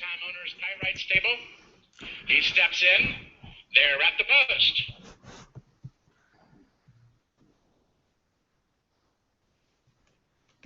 Tom Owner's Pyrite Stable. He steps in. They're at the post.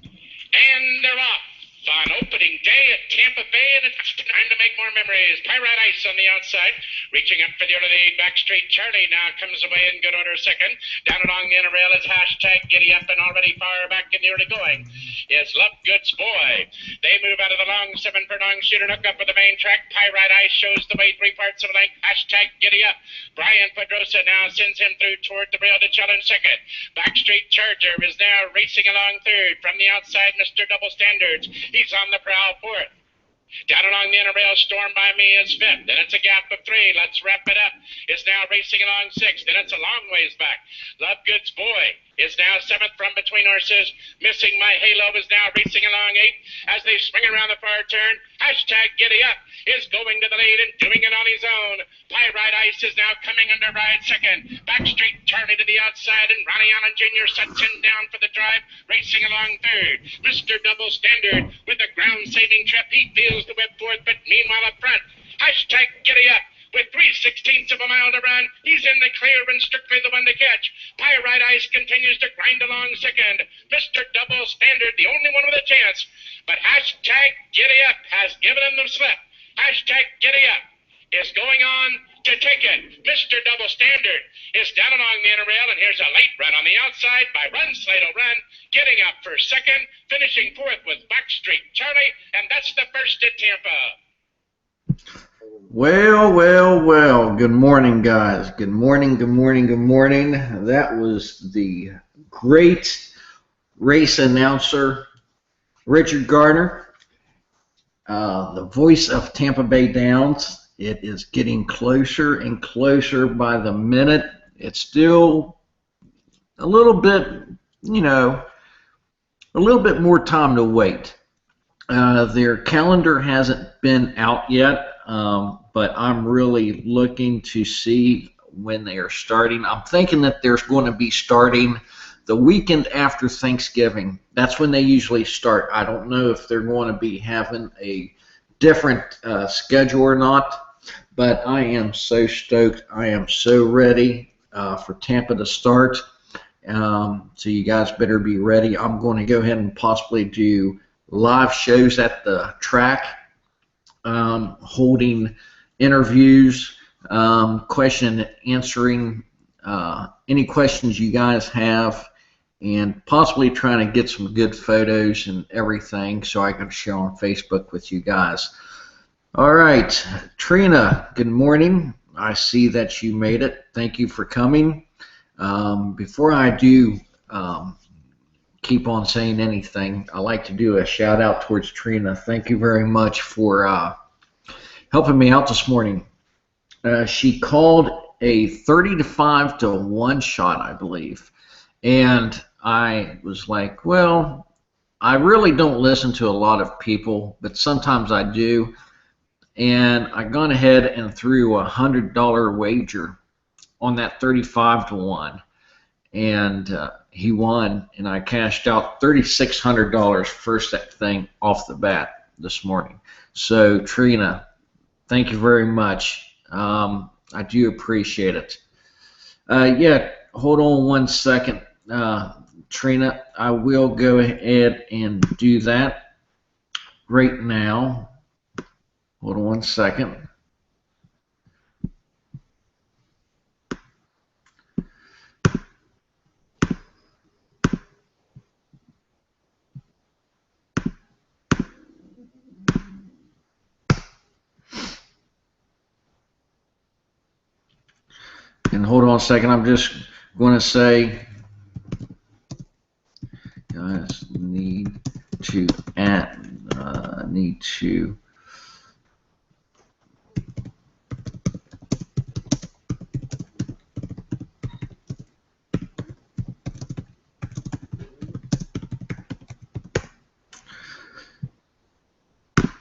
And they're off on opening day at Tampa Bay, and it's time to make more memories. Pyrite Ice on the outside, reaching up for the early lead. Backstreet Charlie now comes away in good order second. Down along the inner rail is hashtag Giddy Up, and already far back in the early going is Love Goods Boy. They move out of the long 7 furlong shooter, hook up with the main track. Pyrite Ice shows the way 3 parts of a length. Hashtag Giddy Up. Brian Pedrosa now sends him through toward the rail to challenge second. Backstreet Charger is now racing along third. From the outside, Mr. Double Standards. He's on the prowl fourth. Down along the inner rail, Storm by Me is fifth. Then it's a gap of 3. Let's wrap it up. Is now racing along sixth. Then it's a long ways back. Love Goods Boy is now 7th from between horses. Missing My Halo is now racing along 8th. As they swing around the far turn, hashtag Giddy Up is going to the lead and doing it on his own. Pyrite Ice is now coming under ride second. Backstreet Charlie to the outside, and Ronnie Allen Jr. sets him down for the drive, racing along third. Mr. Double Standard with a ground-saving trip. He feels the whip fourth, but meanwhile up front, hashtag Giddy Up. With 3/16 of a mile to run, he's in the clear and strictly the one to catch. Pyrite Ice continues to grind along second. Mr. Double Standard, the only one with a chance. But hashtag Giddy Up has given him the slip. Hashtag Giddy Up is going on to take it. Mr. Double Standard is down along the inner rail, and here's a late run on the outside by Run Slato Run, getting up for second, finishing fourth with Backstreet Charlie, and that's the first at Tampa. Well, well, well. Good morning, guys. Good morning, good morning, good morning. That was the great race announcer, Richard Gardner, the voice of Tampa Bay Downs. It is getting closer and closer by the minute. It's still a little bit, a little bit more time to wait. Their calendar hasn't been out yet. But I'm really looking to see when they are starting. I'm thinking that they're going to be starting the weekend after Thanksgiving. That's when they usually start. I don't know if they're going to be having a different schedule or not, but I am so stoked. I am so ready for Tampa to start. So you guys better be ready. I'm going to go ahead and possibly do live shows at the track. Holding interviews, question and answering any questions you guys have, and possibly trying to get some good photos and everything so I can share on Facebook with you guys. All right, Trina, good morning. I see that you made it. Thank you for coming. Before I do keep on saying anything, I like to do a shout out towards Trina. Thank you very much for helping me out this morning. She called a 30-5 to 1 shot, I believe, and I was like, well, I really don't listen to a lot of people, but sometimes I do, and I gone ahead and threw a $100 wager on that 35 to 1, and he won, and I cashed out $3,600 first thing off the bat this morning. So Trina, thank you very much. I do appreciate it. Yeah, hold on one second, Trina. I will go ahead and do that right now. Hold on one second. And hold on a second, I'm just going to say, guys need to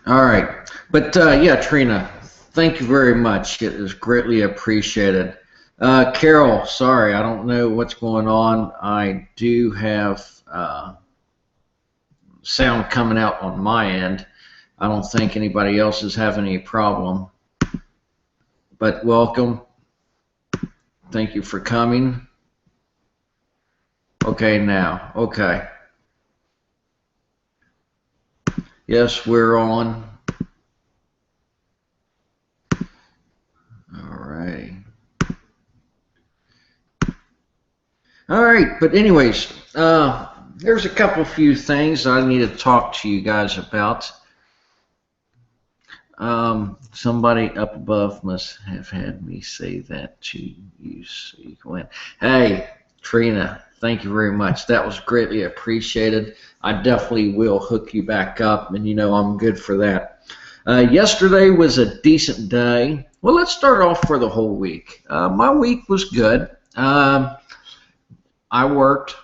all right, but yeah, Trina, thank you very much. It is greatly appreciated. Carol, sorry, I don't know what's going on. I do have sound coming out on my end, I don't think anybody else is having any problem. But welcome. Thank you for coming. Okay, now. Okay. Yes, we're on. All right. All right, but anyways, there's a few things I need to talk to you guys about. Somebody up above must have had me say that to you so you can win. Hey, Trina, thank you very much. That was greatly appreciated. I definitely will hook you back up, and you know I'm good for that. Yesterday was a decent day. Well, let's start off for the whole week. My week was good. I worked,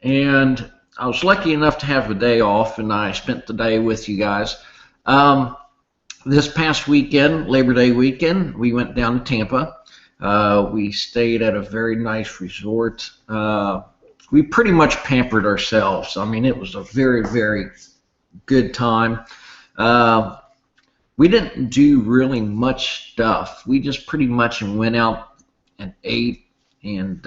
and I was lucky enough to have a day off, and I spent the day with you guys. This past weekend, Labor Day weekend, we went down to Tampa. We stayed at a very nice resort. We pretty much pampered ourselves. I mean, it was a very, very good time. We didn't do really much stuff. We just pretty much went out and ate and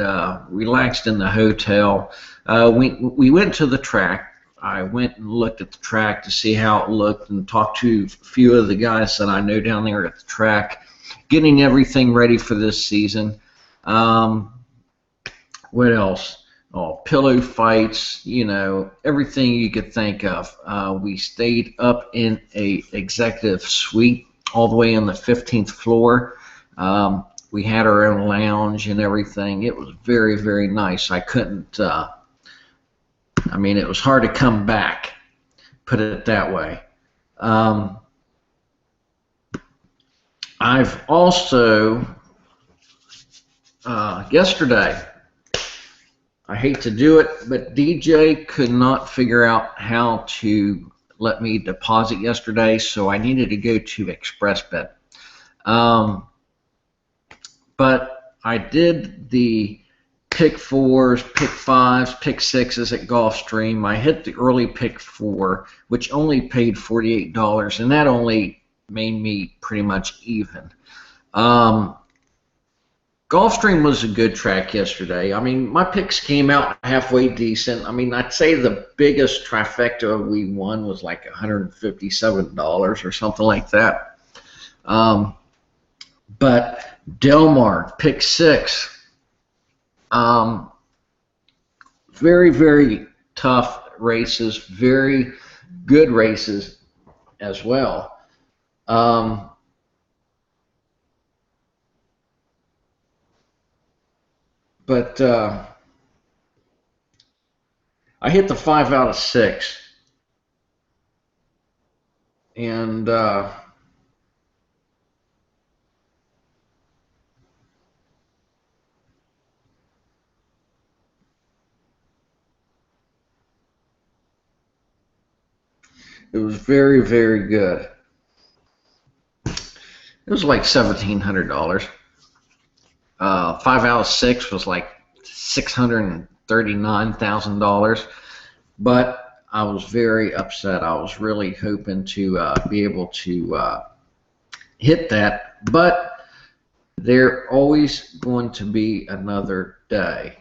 relaxed in the hotel. We went to the track. I went and looked at the track to see how it looked and talked to a few of the guys that I know down there at the track, getting everything ready for this season. What else? Oh, pillow fights, you know, everything you could think of. We stayed up in a executive suite all the way on the 15th floor. We had our own lounge and everything. It was very, very nice. I couldn't... I mean, it was hard to come back, put it that way. I've also, yesterday, I hate to do it, but DJ could not figure out how to let me deposit yesterday, so I needed to go to ExpressBet. But I did the pick fours, pick fives, pick sixes at Gulfstream. I hit the early pick four, which only paid $48, and that only made me pretty much even. Gulfstream was a good track yesterday. I mean, my picks came out halfway decent. I mean, I'd say the biggest trifecta we won was like $157 or something like that. But Del Mar, pick six. Very, very tough races, very good races as well. But I hit the 5 out of 6. And it was very, very good. It was like $1,700. 5 out of 6 was like $639,000. But I was very upset. I was really hoping to be able to hit that. But there's always going to be another day.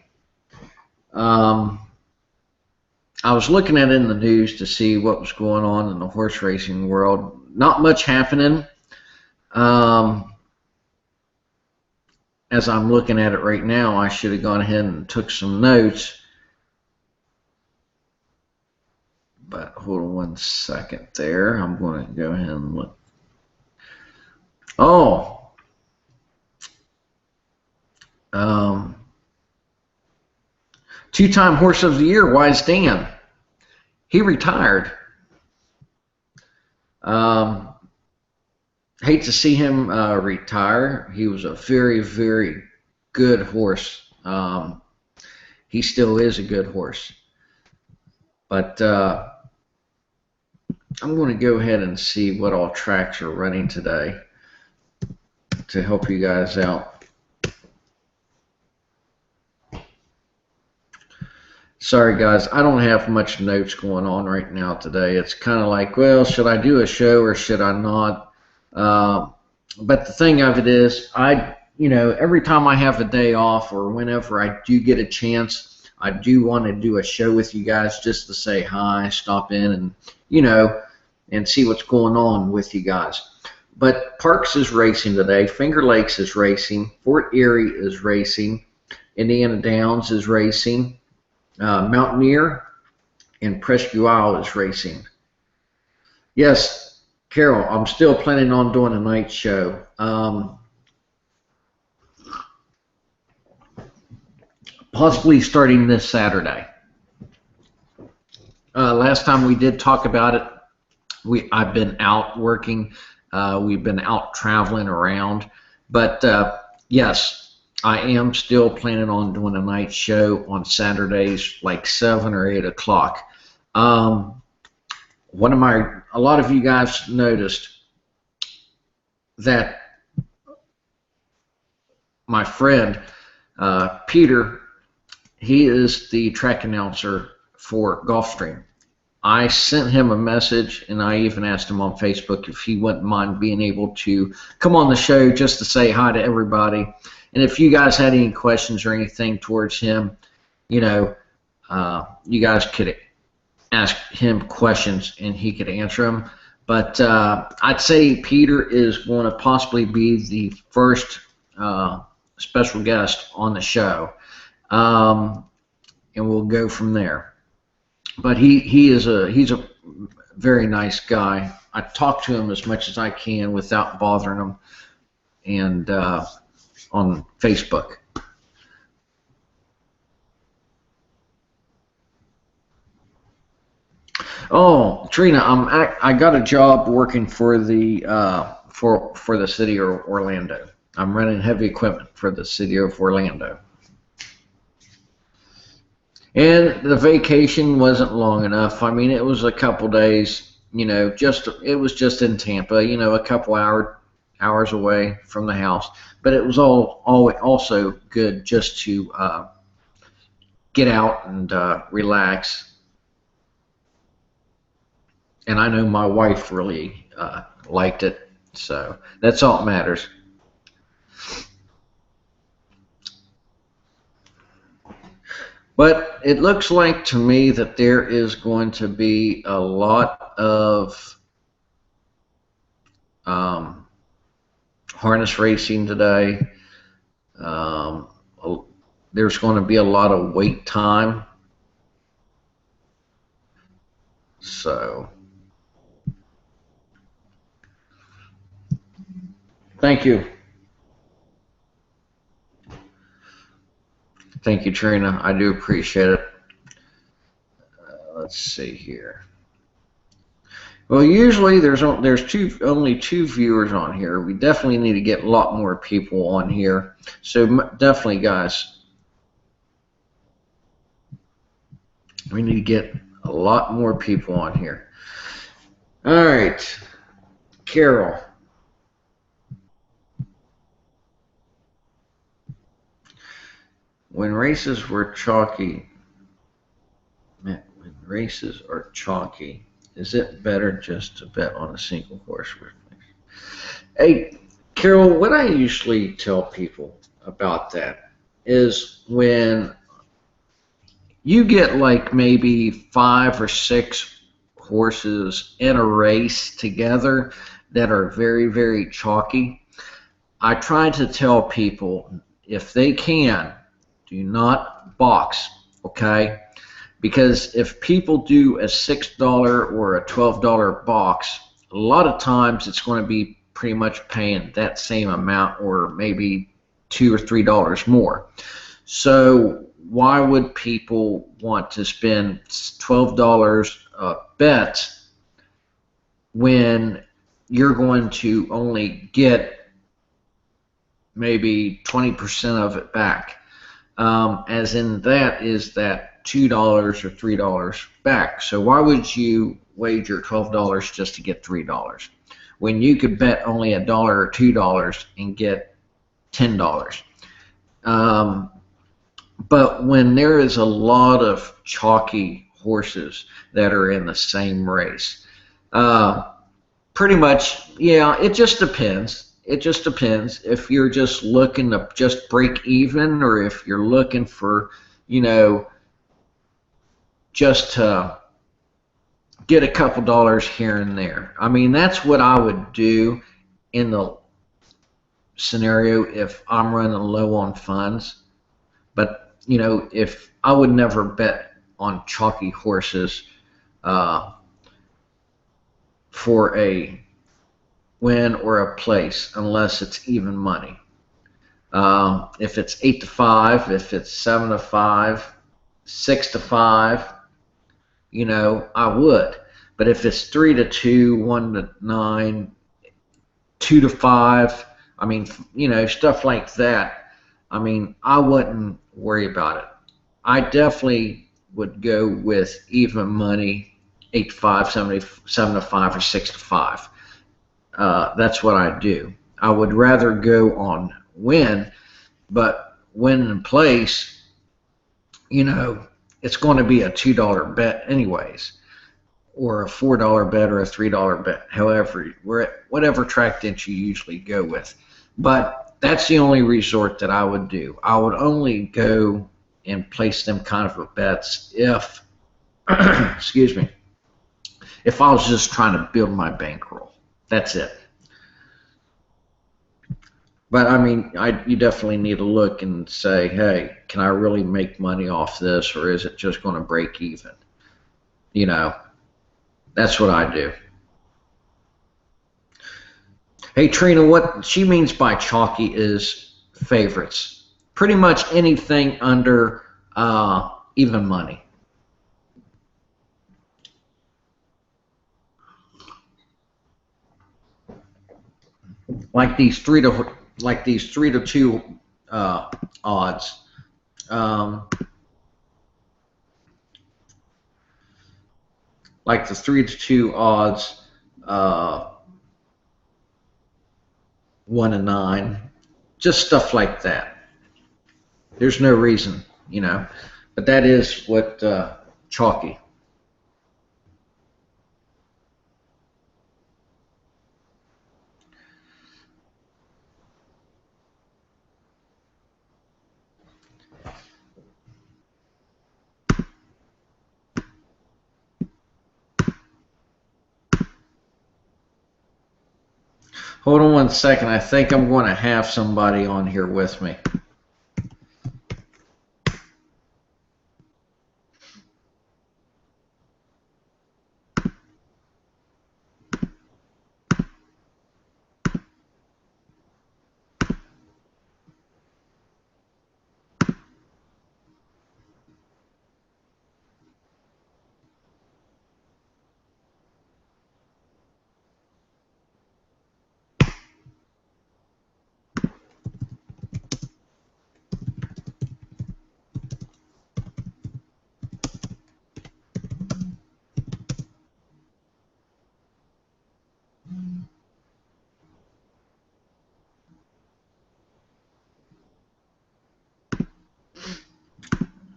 I was looking at it in the news to see what was going on in the horse racing world. Not much happening. As I'm looking at it right now, I should have gone ahead and took some notes. But hold on one second there. I'm going to go ahead and look. Oh. Two-time Horse of the Year, Wise Dan. He retired. Hate to see him retire. He was a very, very good horse. He still is a good horse. But I'm going to go ahead and see what all tracks are running today to help you guys out. Sorry guys, I don't have much notes going on right now today. It's kind of like, well, should I do a show or should I not? But the thing of it is, every time I have a day off or whenever I do get a chance, I do want to do a show with you guys just to say hi, stop in and see what's going on with you guys. But Parks is racing today. Finger Lakes is racing. Fort Erie is racing. Indiana Downs is racing. Mountaineer and Presque Isle is racing. Yes, Carol, I'm still planning on doing a night show. Possibly starting this Saturday. Last time we did talk about it, I've been out working. We've been out traveling around. But yes, I am still planning on doing a night show on Saturdays, like 7 or 8 o'clock. A lot of you guys noticed that my friend Peter, he is the track announcer for Gulfstream. I sent him a message, and I even asked him on Facebook if he wouldn't mind being able to come on the show just to say hi to everybody. And if you guys had any questions or anything towards him, you guys could ask him questions and he could answer them. But I'd say Peter is going to possibly be the first special guest on the show, and we'll go from there. But he's a very nice guy. I talk to him as much as I can without bothering him, and on Facebook. Oh, Trina, I got a job working for the for the city of Orlando. I'm running heavy equipment for the city of Orlando. And the vacation wasn't long enough. I mean, it was a couple days, it was just in Tampa, a couple hours away from the house. But it was also good just to get out and relax. And I know my wife really liked it, so that's all that matters. But it looks like to me that there is going to be a lot of harness racing today. There's going to be a lot of wait time. So, thank you. Thank you, Trina. I do appreciate it. Let's see here. Well, usually there's only two viewers on here. We definitely need to get a lot more people on here. So definitely, guys, we need to get a lot more people on here. All right, Carol. When races were chalky, when races are chalky, is it better just to bet on a single horse? Hey, Carol, what I usually tell people about that is when you get like maybe 5 or 6 horses in a race together that are very, very chalky, I try to tell people, if they can, do not box, okay? Because if people do a $6 or a $12 box, a lot of times it's going to be pretty much paying that same amount or maybe $2 or $3 more. So why would people want to spend $12 a bet when you're going to only get maybe 20% of it back? As in that is that $2 or $3 back. So why would you wager $12 just to get $3 when you could bet only $1 or $2 and get $10? But when there is a lot of chalky horses that are in the same race, pretty much, yeah, it just depends. It just depends if you're just looking to just break even, or if you're looking for, you know, just to get a couple dollars here and there. I mean, that's what I would do in the scenario if I'm running low on funds. But, you know, if I would never bet on chalky horses for a win or a place unless it's even money. If it's 8-5, if it's 7-5, 6-5, you know, I would. But if it's 3-2, 1-9, 2-5, I mean, you know, stuff like that, I mean, I wouldn't worry about it. I definitely would go with even money, 8-5, 7-5, or 6-5. That's what I do. I would rather go on win, but win in place, you know, it's going to be a $2 bet anyways, or a $4 bet or a $3 bet, however, whatever track that you usually go with. But that's the only resort that I would do. I would only go and place them kind of bets if, excuse me, if I was just trying to build my bankroll. That's it. But I mean, you definitely need to look and say, hey, can I really make money off this, or is it just going to break even? You know, that's what I do. Hey, Trina, what she means by chalky is favorites. Pretty much anything under even money. Like these 3-2 odds. Like the 3-2 odds, 1-9, just stuff like that. There's no reason, you know, but that is what chalky. Hold on one second. I think I'm going to have somebody on here with me.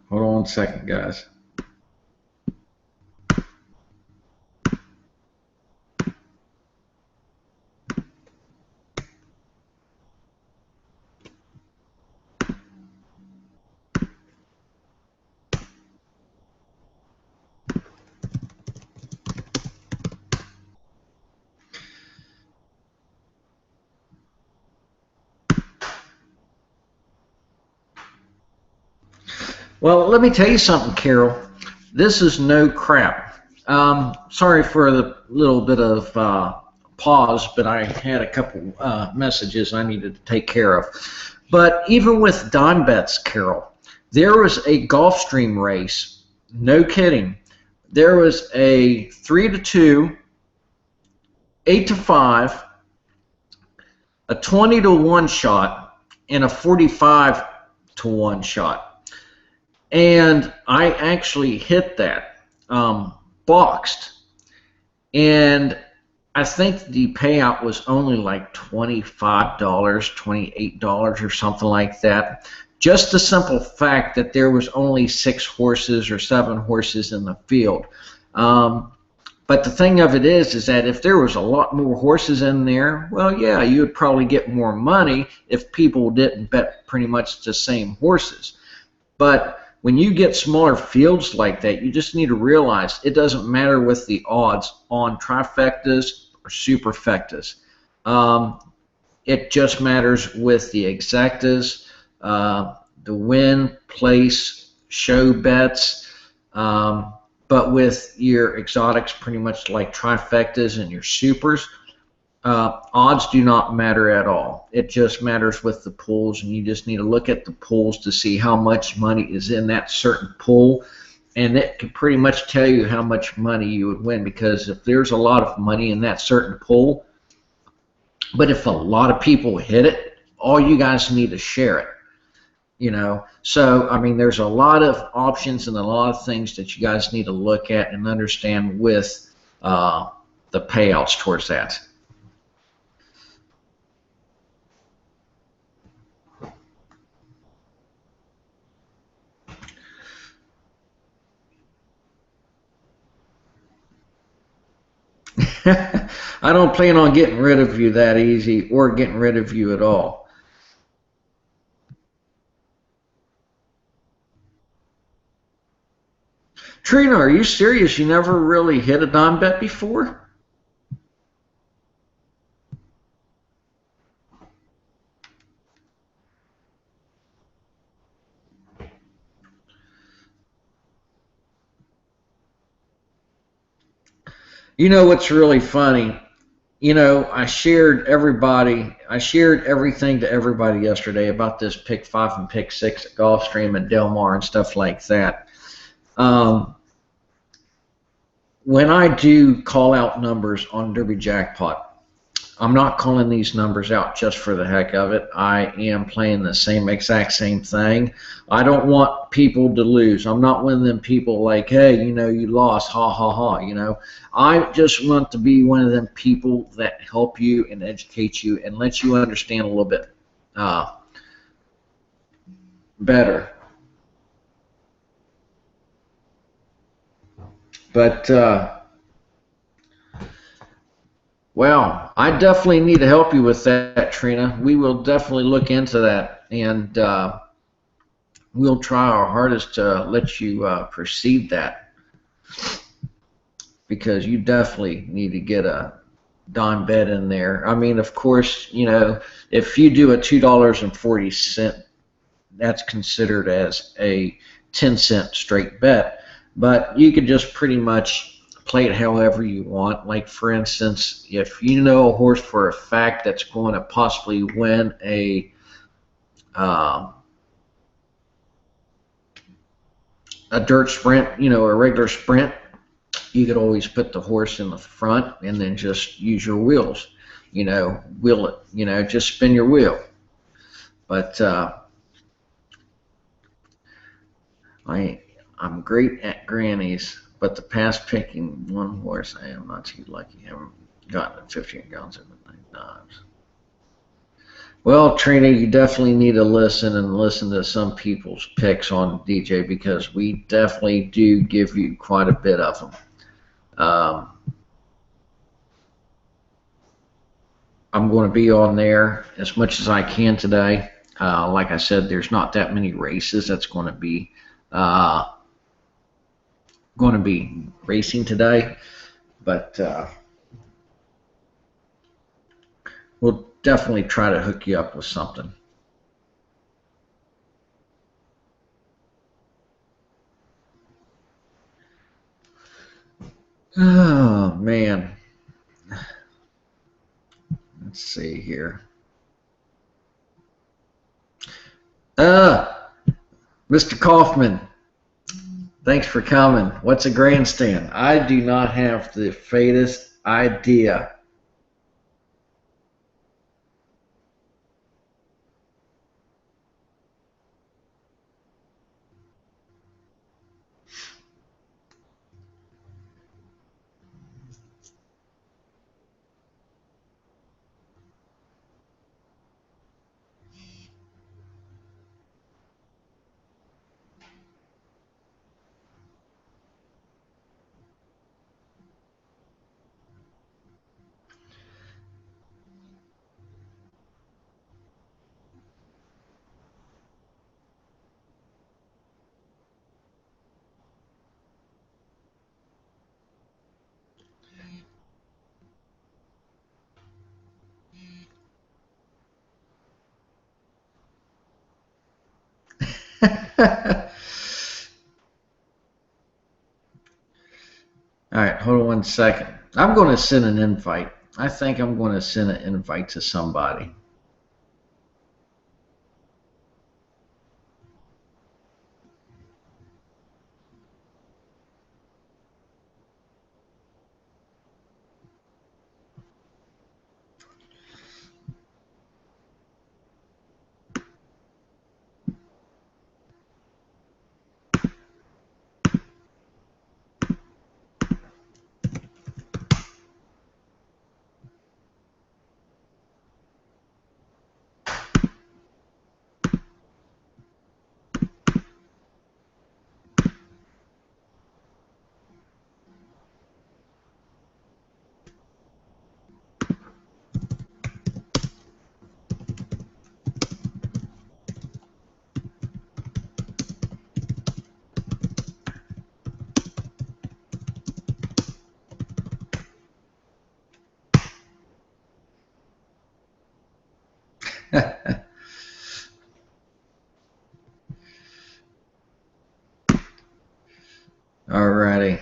Hold on one second, guys. Well, let me tell you something, Carol. This is no crap. Sorry for the little bit of pause, but I had a couple messages I needed to take care of. But even with dime bets, Carol, there was a Gulfstream race. No kidding. There was a 3-2, 8-5, a 20-1 shot, and a 45-1 shot. And I actually hit that, boxed, and I think the payout was only like $25, $28 or something like that. just the simple fact that there was only 6 horses or 7 horses in the field. But the thing of it is that if there was a lot more horses in there, well, yeah, you would probably get more money if people didn't bet pretty much the same horses. But when you get smaller fields like that, you just need to realize it doesn't matter with the odds on trifectas or superfectas. It just matters with the exactas, the win, place, show bets. But with your exotics, pretty much like trifectas and your supers, odds do not matter at all. It just matters with the pools, and you just need to look at the pools to see how much money is in that certain pool, and it can pretty much tell you how much money you would win, because if there's a lot of money in that certain pool, but if a lot of people hit it, all you guys need to share it. So I mean, there's a lot of options and a lot of things that you guys need to look at and understand with the payouts towards that. I don't plan on getting rid of you that easy or getting rid of you at all. Trina, are you serious? You never really hit a dime bet before? You know what's really funny? I shared everything to everybody yesterday about this pick 5 and pick 6 at Gulfstream and Del Mar and stuff like that. When I do call out numbers on Derby Jackpot, I'm not calling these numbers out just for the heck of it. I am playing the exact same thing. I don't want people to lose. I'm not one of them people like, hey, you lost, ha, ha, ha, I just want to be one of them people that help you and educate you and let you understand a little bit better. But, well, I definitely need to help you with that, Trina. We will definitely look into that, and we'll try our hardest to let you proceed that, because you definitely need to get a dime bet in there. I mean, of course, if you do a $2.40, that's considered as a 10-cent straight bet, but you could just pretty much play it however you want. Like, for instance, if you know a horse for a fact that's going to possibly win a dirt sprint, a regular sprint, you could always put the horse in the front and then just use your wheels, wheel it, just spin your wheel. But I'm great at grannies, but the past picking one horse, I am not too lucky. I haven't gotten 15 gallons of times. Well, Trina, you definitely need to listen to some people's picks on DJ, because we definitely do give you quite a bit of them. I'm going to be on there as much as I can today. Like I said, there's not that many races that's going to be racing today, but we'll definitely try to hook you up with something. Oh, man. Let's see here. Mr. Kaufman, thanks for coming. What's a grandstand? I do not have the faintest idea. All right, hold on 1 second. I'm going to send an invite. I think I'm going to send an invite to somebody. Alrighty.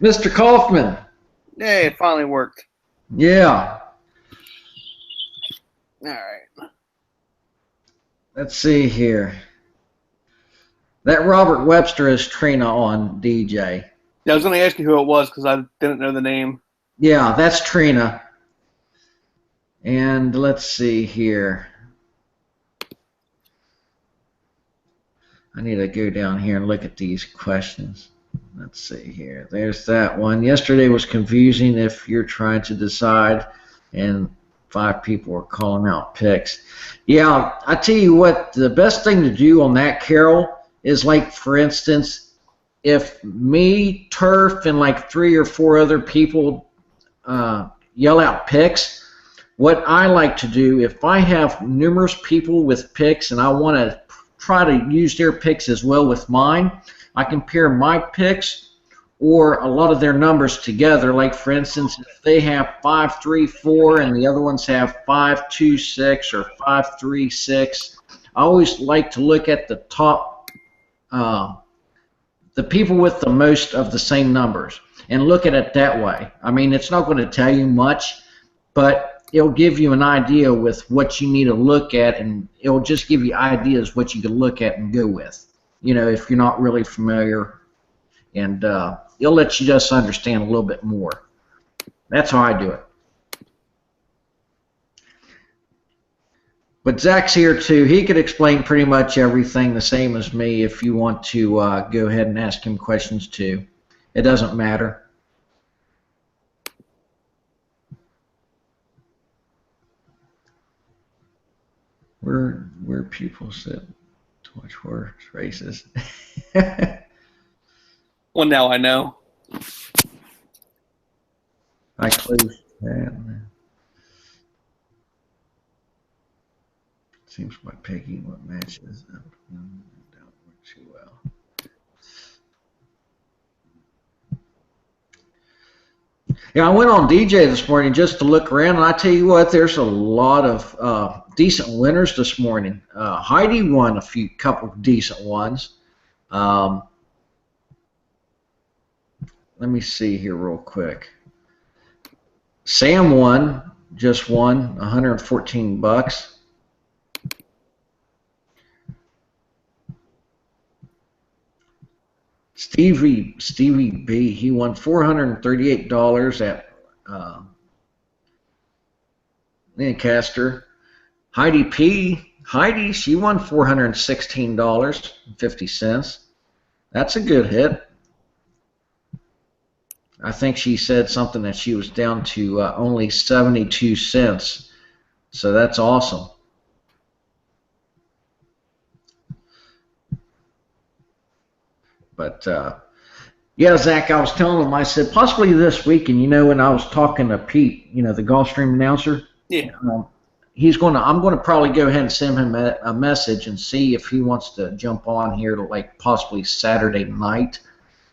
Mr. Kaufman. Hey, it finally worked. Yeah. All right. Let's see here. That Robert Webster is Trina on DJ. Yeah, I was going to ask you who it was because I didn't know the name. Yeah, that's Trina. And let's see here. I need to go down here and look at these questions. Let's see here. There's that one. Yesterday was confusing if you're trying to decide, and 5 people were calling out picks. Yeah, I tell you what, the best thing to do on that, Carol, is like, for instance, if me, Turf, and like 3 or 4 other people yell out picks, what I like to do, if I have numerous people with picks and I want to try to use their picks as well with mine, I compare my picks or a lot of their numbers together. Like, for instance, if they have 5-3-4 and the other ones have 5-2-6 or 5-3-6, I always like to look at the top, the people with the most of the same numbers, and look at it that way. I mean, it's not going to tell you much, but it'll give you an idea with what you need to look at, and it'll just give you ideas what you can look at and go with, you know, if you're not really familiar, and it'll let you just understand a little bit more. That's how I do it. But Zach's here too. He could explain pretty much everything the same as me if you want to go ahead and ask him questions too. It doesn't matter. Where people sit to watch horse races. Well, now I know. I closed that. Seems by picking what matches don't work too well. Yeah, I went on DJ this morning just to look around, and I tell you what, there's a lot of decent winners this morning. Heidi won a couple of decent ones. Let me see here real quick. Sam just won $114. Stevie B, he won $438 at Lancaster. Heidi P, she won $416.50. That's a good hit. I think she said something that she was down to only 72 cents. So that's awesome. But, yeah, Zach, I was telling him, I said, possibly this week, and, you know, when I was talking to Pete, you know, the Gulfstream announcer, Yeah. I'm going to probably go ahead and send him a message and see if he wants to jump on here to, like, possibly Saturday night,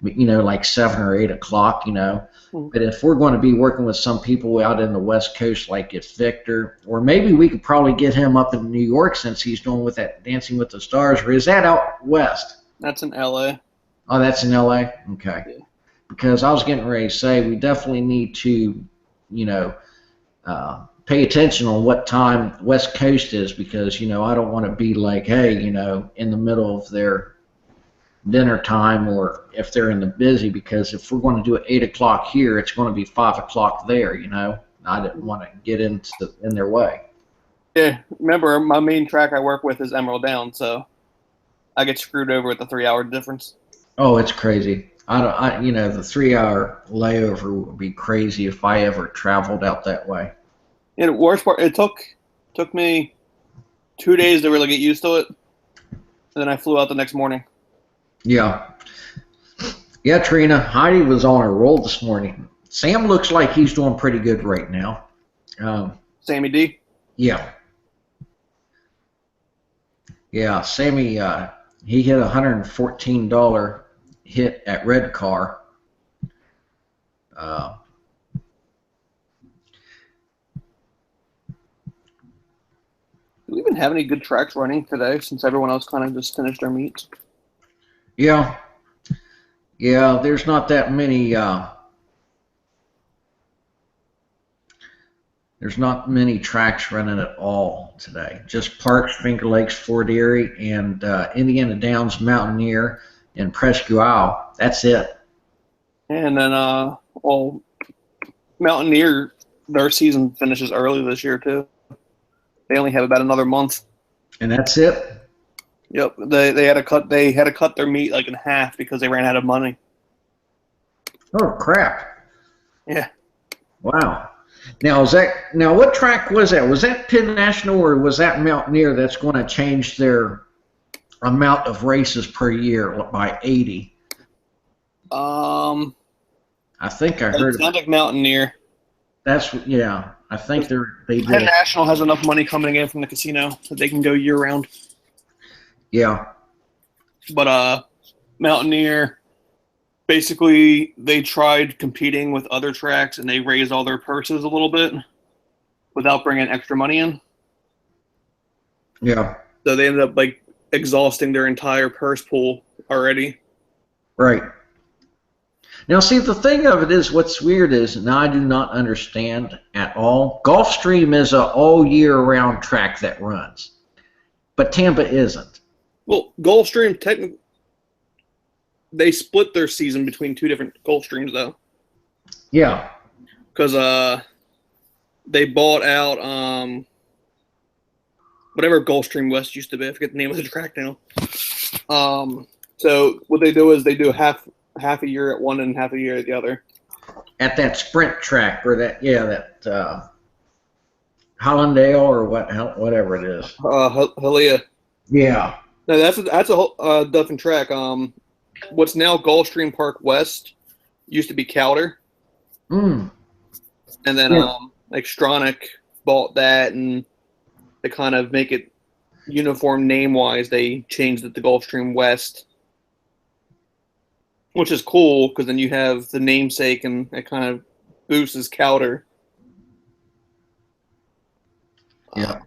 you know, like 7 or 8 o'clock, you know. But if we're going to be working with some people out in the West Coast, like it's Victor, or maybe we could probably get him up in New York since he's doing with that Dancing with the Stars, or is that out west? That's in LA. Oh, that's in LA? Okay. Yeah. Because I was getting ready to say we definitely need to, pay attention on what time West Coast is because, I don't want to be like, hey, in the middle of their dinner time or if they're in the busy because if we're going to do it 8 o'clock here, it's going to be 5 o'clock there, I didn't want to get in their way. Yeah, remember, my main track I work with is Emerald Down, so I get screwed over with the 3-hour difference. Oh, it's crazy. The 3-hour layover would be crazy if I ever traveled out that way. And the worst part, it took me 2 days to really get used to it, and then I flew out the next morning. Yeah. Yeah, Trina, Heidi was on a roll this morning. Sam looks like he's doing pretty good right now. Sammy D? Yeah. Yeah, Sammy, he hit a $114 hit at Red Car. Do we even have any good tracks running today since everyone else kind of just finished their meets? Yeah. Yeah, there's not that many tracks running at all today. Just Parks, Finger Lakes, Fort Erie, and Indiana Downs Mountaineer and Presque Isle. That's it. And then, Mountaineer, their season finishes early this year too. They only have about another month. And that's it? Yep. They had to cut their meet like in half because they ran out of money. Oh crap. Yeah. Wow. Now what track was that? Was that Penn National or was that Mountaineer that's going to change their amount of races per year by 80? I think I heard it sounds like Mountaineer. I think they did. Penn National has enough money coming in from the casino that they can go year round. Yeah. But Mountaineer, basically they tried competing with other tracks and they raised all their purses a little bit without bringing extra money in. Yeah. So they ended up like exhausting their entire purse pool already. Right. Now, see, the thing of it is, what's weird is, and I do not understand at all, Gulfstream is an all-year-round track that runs, but Tampa isn't. Well, Gulfstream, technically, they split their season between two different Gulfstreams, though. Yeah. Because they bought out whatever Gulfstream West used to be. I forget the name of the track now. So what they do is they do half a year at one and half a year at the other. At that sprint track, or that Hollandale or whatever it is. Hialeah. Yeah. No, that's a whole different track. What's now Gulfstream Park West used to be Calder. Mm. And then like Stronach bought that, and to kind of make it uniform name-wise, they changed it to Gulfstream West. Which is cool, because then you have the namesake, and it kind of boosts Calder. Yeah.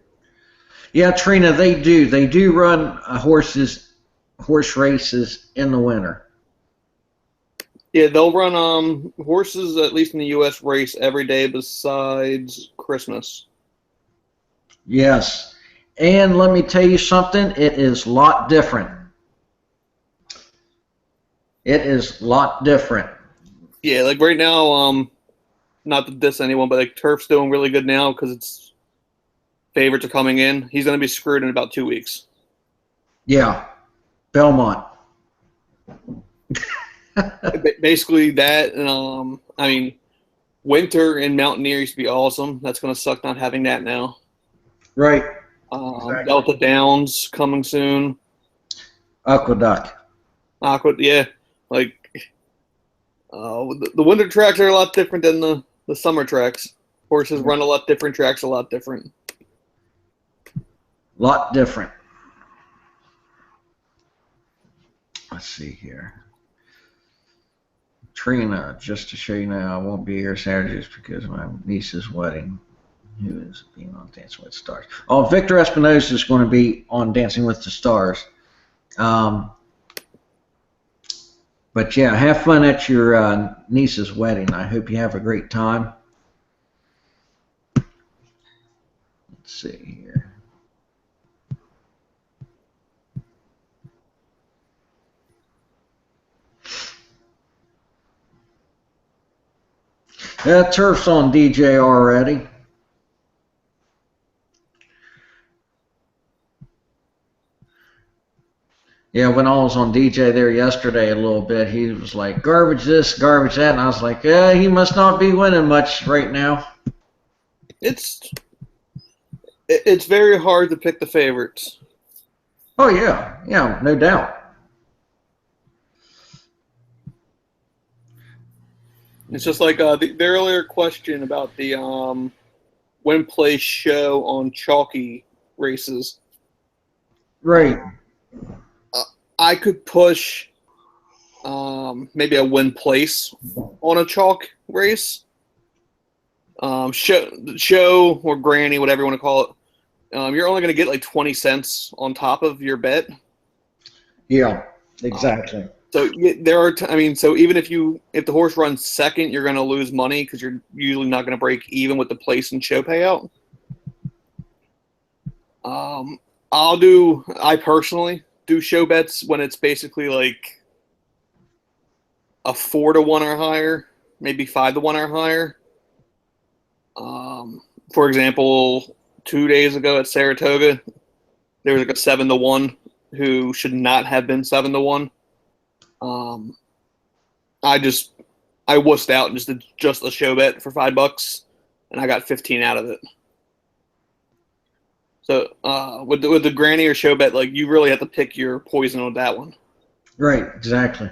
Yeah, Trina, they do. They do run horse races in the winter. Yeah, they'll run horses, at least in the U.S., race every day besides Christmas. Yes. And let me tell you something, it is a lot different. It is a lot different. Yeah, like right now, not to diss anyone, but like Turf's doing really good now because it's favorites are coming in. He's going to be screwed in about 2 weeks. Yeah, Belmont. Basically that, and I mean, Winter and Mountaineer used to be awesome. That's going to suck not having that now. Right. Exactly. Delta Downs coming soon. Aqueduct. Yeah. Like, the winter tracks are a lot different than the summer tracks. Horses run a lot different, tracks a lot different. Lot different. Let's see here. Trina, just to show you now, I won't be here Saturday just because of my niece's wedding. Who is being on Dancing with the Stars? Oh, Victor Espinosa is going to be on Dancing with the Stars. But yeah, have fun at your niece's wedding. I hope you have a great time. Let's see here. Turf's on DJ already. Yeah, when I was on DJ there yesterday a little bit, he was like, garbage this, garbage that, and I was like, yeah, he must not be winning much right now. It's very hard to pick the favorites. Oh, yeah, no doubt. It's just like the earlier question about the win place show on chalky races. Right. I could push maybe a win place on a chalk race. Show or granny, whatever you want to call it. You're only going to get like 20 cents on top of your bet. Yeah, exactly. So there are, so even if the horse runs second, you're going to lose money because you're usually not going to break even with the place and show payout. I personally do show bets when it's basically like a 4-1 or higher, maybe 5-1 or higher. For example, 2 days ago at Saratoga, there was like a 7-1 who should not have been 7-1. I wussed out and just a show bet for $5, and I got 15 out of it. So with the granny or show bet, like you really have to pick your poison with that one. Right, exactly.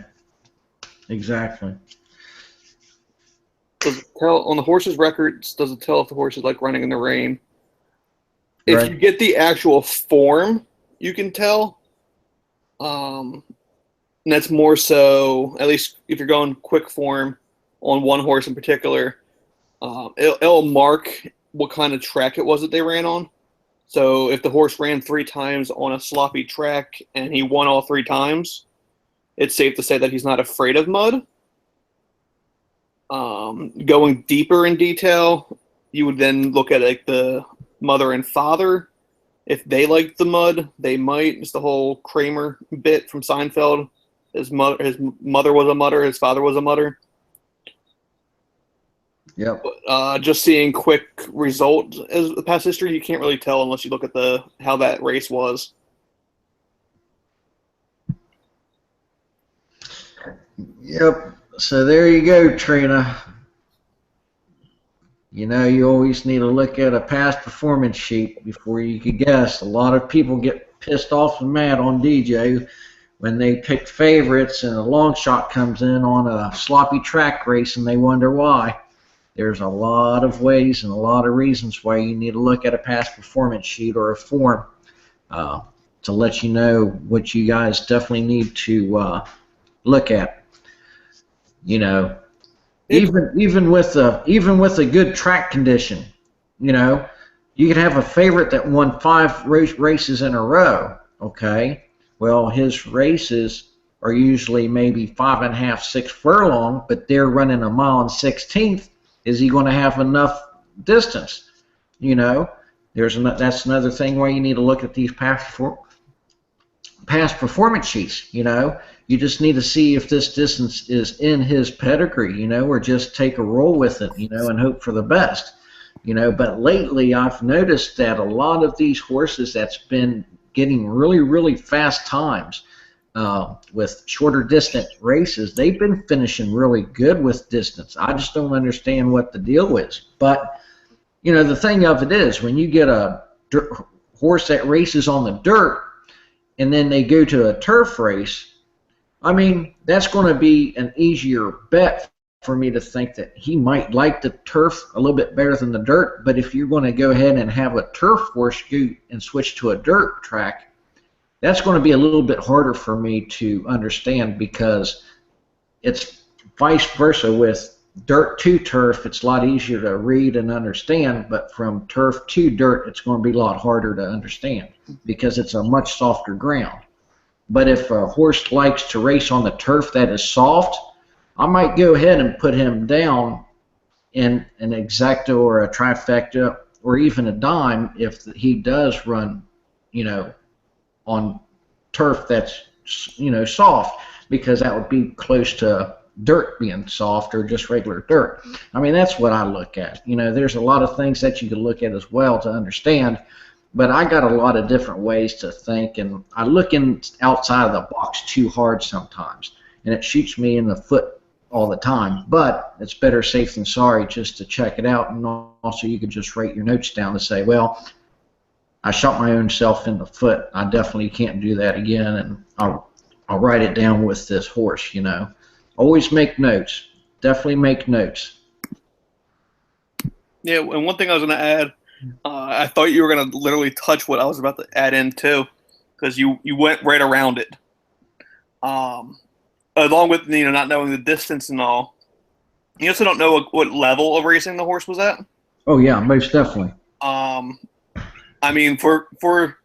Does it tell on the horse's records? Does it tell if the horse is like running in the rain? If Right. you get the actual form, you can tell. And that's more so, at least if you're going quick form on one horse in particular, it'll mark what kind of track it was that they ran on. So if the horse ran 3 times on a sloppy track and he won all 3 times, it's safe to say that he's not afraid of mud. Going deeper in detail, you would then look at like the mother and father. If they liked the mud, they might. It's the whole Kramer bit from Seinfeld. His mother was a mudder, his father was a mudder. Yep. Just seeing quick result as the past history, you can't really tell unless you look at how that race was. Yep. So there you go, Trina. You know, you always need to look at a past performance sheet before you could guess. A lot of people get pissed off and mad on DJ when they pick favorites and a long shot comes in on a sloppy track race and they wonder why. There's a lot of ways and a lot of reasons why you need to look at a past performance sheet or a form to let you know what you guys definitely need to look at. You know, even with a good track condition, you know, you could have a favorite that won 5 races in a row. Okay, well his races are usually maybe 5.5, 6 furlong, but they're running 1 mile and 1/16. Is he going to have enough distance? You know, that's another thing where you need to look at these past performance sheets. You know, you just need to see if this distance is in his pedigree, you know, or just take a roll with it, you know, and hope for the best. You know, but lately I've noticed that a lot of these horses that's been getting really, really fast times with shorter distance races, they've been finishing really good with distance. I just don't understand what the deal is. But, you know, the thing of it is, when you get a horse that races on the dirt and then they go to a turf race, I mean, that's going to be an easier bet for me to think that he might like the turf a little bit better than the dirt. But if you're going to go ahead and have a turf horse go and switch to a dirt track, that's going to be a little bit harder for me to understand because it's vice versa with dirt to turf, it's a lot easier to read and understand, but from turf to dirt, it's going to be a lot harder to understand because it's a much softer ground. But if a horse likes to race on the turf that is soft, I might go ahead and put him down in an exacta or a trifecta or even a dime if he does run, on turf that's, soft, because that would be close to dirt being soft or just regular dirt. I mean, that's what I look at. There's a lot of things that you can look at as well to understand, but I got a lot of different ways to think, and I look outside of the box too hard sometimes, and it shoots me in the foot all the time. But it's better safe than sorry just to check it out, and also you could just write your notes down to say, well, I shot my own self in the foot. I definitely can't do that again, and I'll write it down with this horse. Always make notes. Definitely make notes. Yeah, and one thing I was going to add, I thought you were going to literally touch what I was about to add in too, because you went right around it. Along with not knowing the distance and all, you also don't know what level of racing the horse was at. Oh yeah, most definitely. I mean, for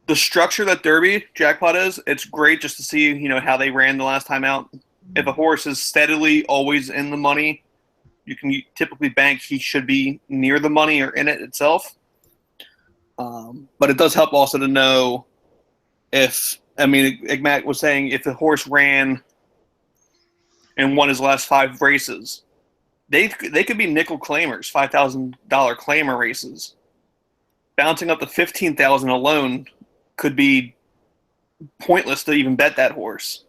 the structure that Derby Jackpot is, it's great just to see how they ran the last time out. If a horse is steadily always in the money, you can typically bank he should be near the money or in it itself. But it does help also to know like Matt was saying, if the horse ran and won his last 5 races, they could be nickel claimers, $5,000 claimer races. Bouncing up to $15,000 alone could be pointless to even bet that horse.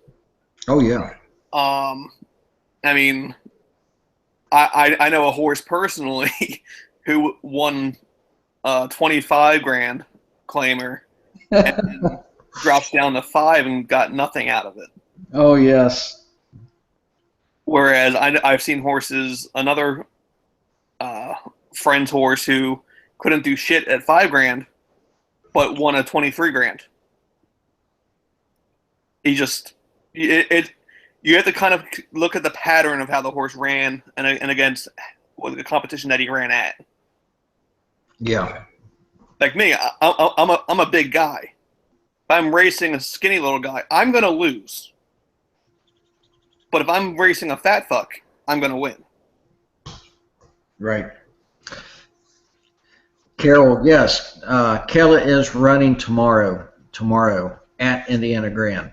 Oh yeah. I know a horse personally who won $25,000 claimer and dropped down to 5 and got nothing out of it. Oh yes. Whereas I've seen horses, another friend's horse who couldn't do shit at $5,000, but won a $23,000. You have to kind of look at the pattern of how the horse ran and against the competition that he ran at. Yeah. Like me, I'm a big guy. If I'm racing a skinny little guy, I'm gonna lose. But if I'm racing a fat fuck, I'm gonna win. Right. Carol, yes, Kayla is running tomorrow at Indiana Grand.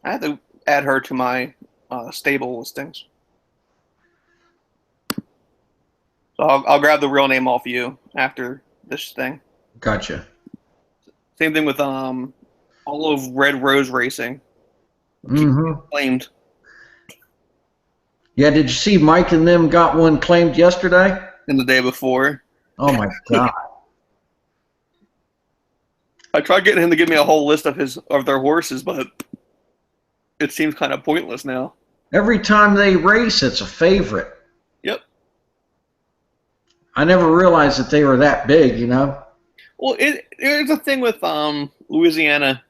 I have to add her to my stable listings. So I'll grab the real name off you after this thing. Gotcha. Same thing with all of Red Rose Racing. Mm-hmm. Claimed. Yeah, did you see Mike and them got one claimed yesterday? And the day before. Oh my God. I tried getting him to give me a whole list of their horses, but it seems kind of pointless now. Every time they race, it's a favorite. Yep. I never realized that they were that big, Well, it's a thing with Louisiana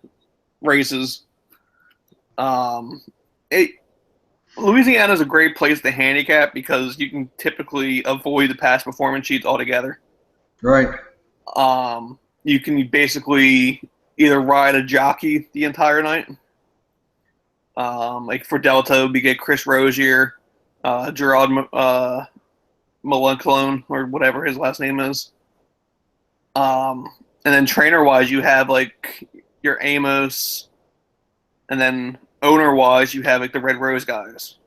races. Louisiana is a great place to handicap because you can typically avoid the past performance sheets altogether. Right. You can basically either ride a jockey the entire night. Like for Delta, we get Chris Rozier, Gerard Malone, or whatever his last name is. And then trainer-wise, you have like your Amos, and then owner-wise, you have like the Red Rose guys.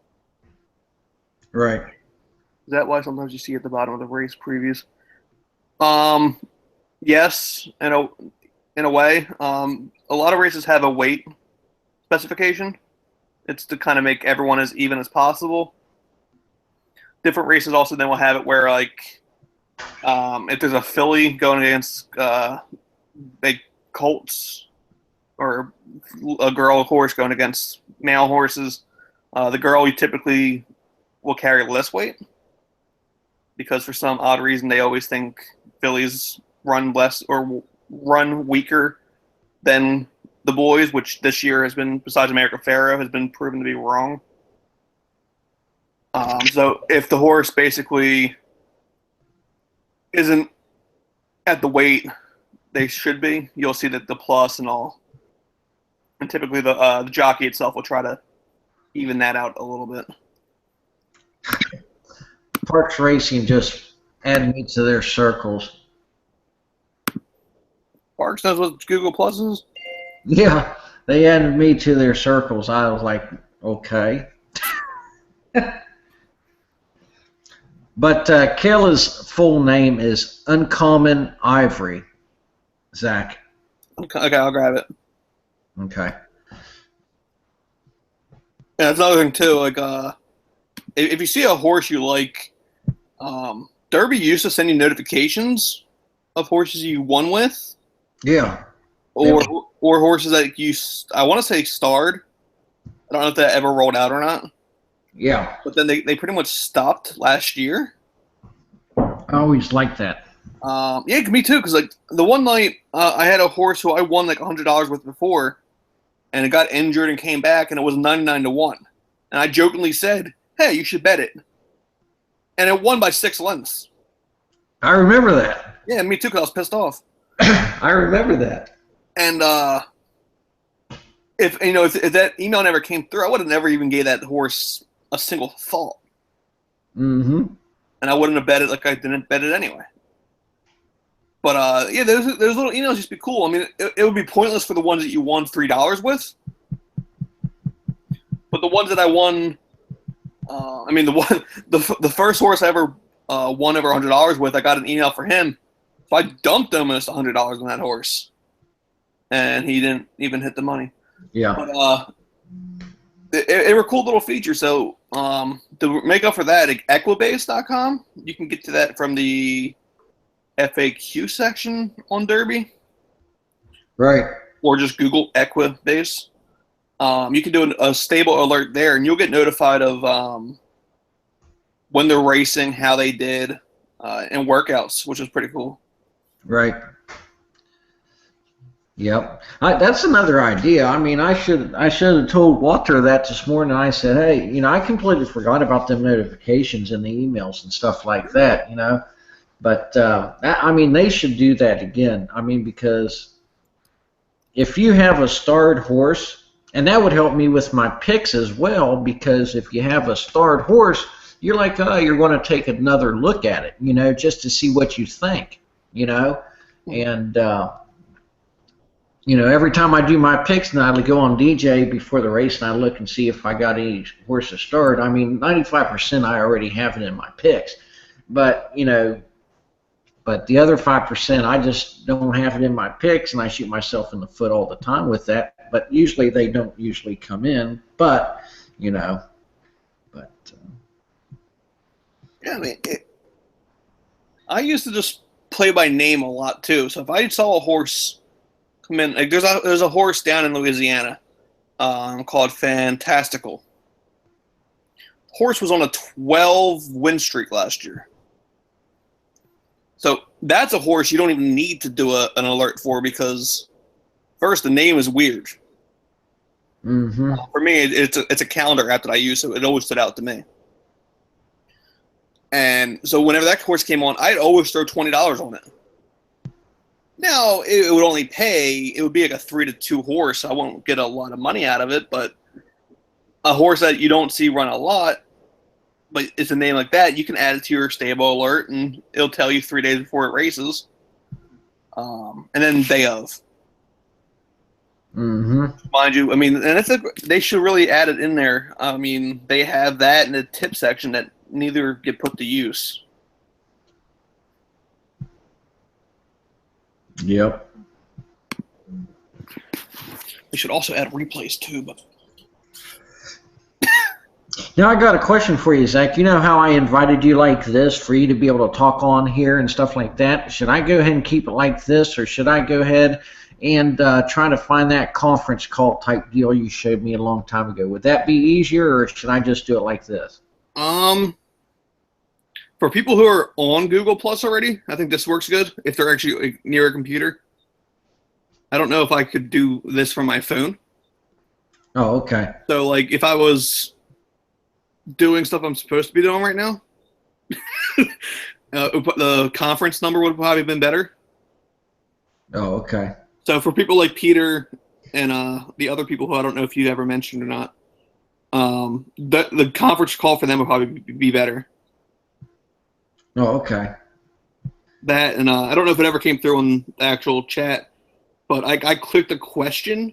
Right. Is that why sometimes you see at the bottom of the race previews? Yes, in a way. A lot of races have a weight specification. It's to kind of make everyone as even as possible. Different races also then will have it where, like, if there's a filly going against big colts or a girl horse going against male horses, the girl you typically will carry less weight because for some odd reason they always think fillies run less or run weaker than the boys, which this year has been, besides America Pharoah, has been proven to be wrong. So if the horse basically isn't at the weight they should be, you'll see that the plus and all. And typically the jockey itself will try to even that out a little bit. Parks Racing just added me to their circles. Parks knows what Google Plus is? Yeah, they added me to their circles. I was like, okay. But Kayla's full name is Uncommon Ivory, Zach. Okay, I'll grab it. Okay. Yeah, that's another thing too. Like, if you see a horse you like, Derby used to send you notifications of horses you won with. Yeah. Or horses that I want to say starred. I don't know if that ever rolled out or not. Yeah. But then they pretty much stopped last year. I always liked that. Yeah, me too. Because like the one night I had a horse who I won like $100 with before, and it got injured and came back, and it was 99-1. And I jokingly said, "Hey, you should bet it." And it won by 6 lengths. I remember that. Yeah, me too. Because I was pissed off. I remember that. And if that email never came through, I would have never even gave that horse a single thought. Mm-hmm. And I wouldn't have bet it like I didn't bet it anyway. But yeah, those little emails used to be cool. I mean, it would be pointless for the ones that you won $3 with. But the ones that I won, the first horse I ever won over $100 with, I got an email for him. So I dumped almost $100 on that horse, and he didn't even hit the money. Yeah. But it were cool little features. So to make up for that, Equibase.com, you can get to that from the FAQ section on Derby. Right. Or just Google Equibase. You can do a stable alert there, and you'll get notified of when they're racing, how they did, and workouts, which is pretty cool. Right. Yep. That's another idea. I mean, I should have told Walter that this morning. I said, hey, I completely forgot about them notifications and the emails and stuff like that, But, they should do that again. I mean, because if you have a starred horse, and that would help me with my picks as well, because if you have a starred horse, you're like, oh, you're going to take another look at it, just to see what you think, And, every time I do my picks, and I go on DJ before the race, and I look and see if I got any horses starred. I mean, 95% I already have it in my picks. But, but the other 5%, I just don't have it in my picks, and I shoot myself in the foot all the time with that. But usually they don't usually come in. But, Yeah, I mean, I used to just play by name a lot too. So if I saw a horse come in, like there's a horse down in Louisiana called Fantastical. Horse was on a 12 win streak last year. So that's a horse you don't even need to do an alert for, because first, the name is weird. Mm-hmm. For me, it's a calendar app that I use, so it always stood out to me. And so whenever that horse came on, I'd always throw $20 on it. Now, it would only pay, it would be like a 3-2 horse. I won't get a lot of money out of it, but a horse that you don't see run a lot, but it's a name like that, you can add it to your stable alert, and it'll tell you 3 days before it races. And then day of. Mm-hmm. Mind you, I mean, and they should really add it in there. I mean, they have that in the tip section that neither get put to use. Yep. They should also add replays too, but Now I got a question for you, Zach. You know how I invited you like this for you to be able to talk on here and stuff like that? Should I go ahead and keep it like this, or should I go ahead and try to find that conference call type deal you showed me a long time ago? Would that be easier, or should I just do it like this? For people who are on Google Plus already, I think this works good if they're actually near a computer. I don't know if I could do this from my phone. Oh, okay. So, like, if I was doing stuff I'm supposed to be doing right now, the conference number would have probably been better. Oh, okay. So for people like Peter and the other people who I don't know if you ever mentioned or not, the conference call for them would probably be better. Oh, okay. That and I don't know if it ever came through on the actual chat, but I clicked a question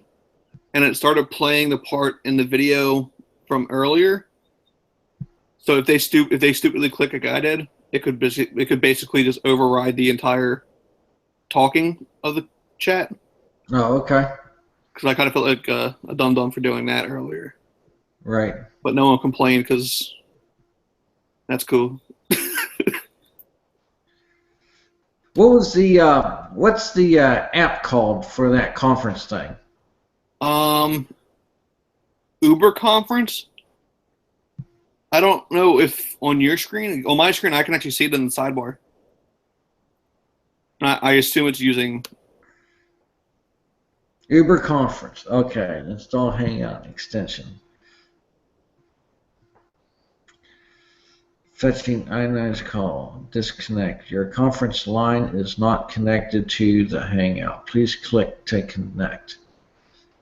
and it started playing the part in the video from earlier. So if they stupidly click like I did, it could basically just override the entire talking of the chat. Oh, okay. Because I kind of felt like a dum-dum for doing that earlier. Right. But no one complained because that's cool. What's the app called for that conference thing? Uber conference. I don't know if on your screen, on my screen, I can actually see it in the sidebar. I assume it's using Uber conference. Okay, install Hangout extension. Fetching iNice call. Disconnect. Your conference line is not connected to the Hangout. Please click to connect.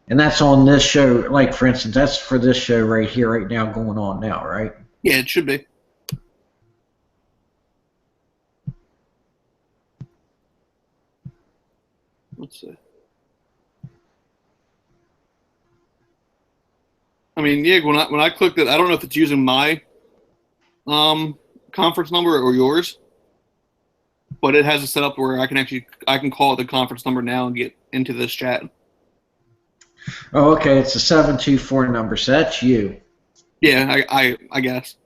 And that's on this show. Like, for instance, that's for this show right here, right now, going on now, right? Yeah, it should be. Let's see. I mean, yeah, when I clicked it, I don't know if it's using my conference number or yours, but it has it set up where I can call the conference number now and get into this chat. Oh, okay. It's a 724 number, so that's you. Yeah, I guess.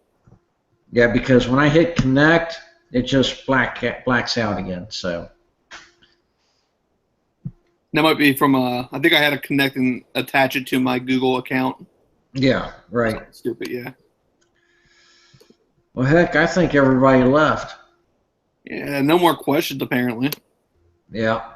Yeah, because when I hit connect, it just blacks out again. So that might be from I think I had to connect and attach it to my Google account. Yeah, right. Stupid, yeah. Well, heck, I think everybody left. Yeah, no more questions apparently. Yeah.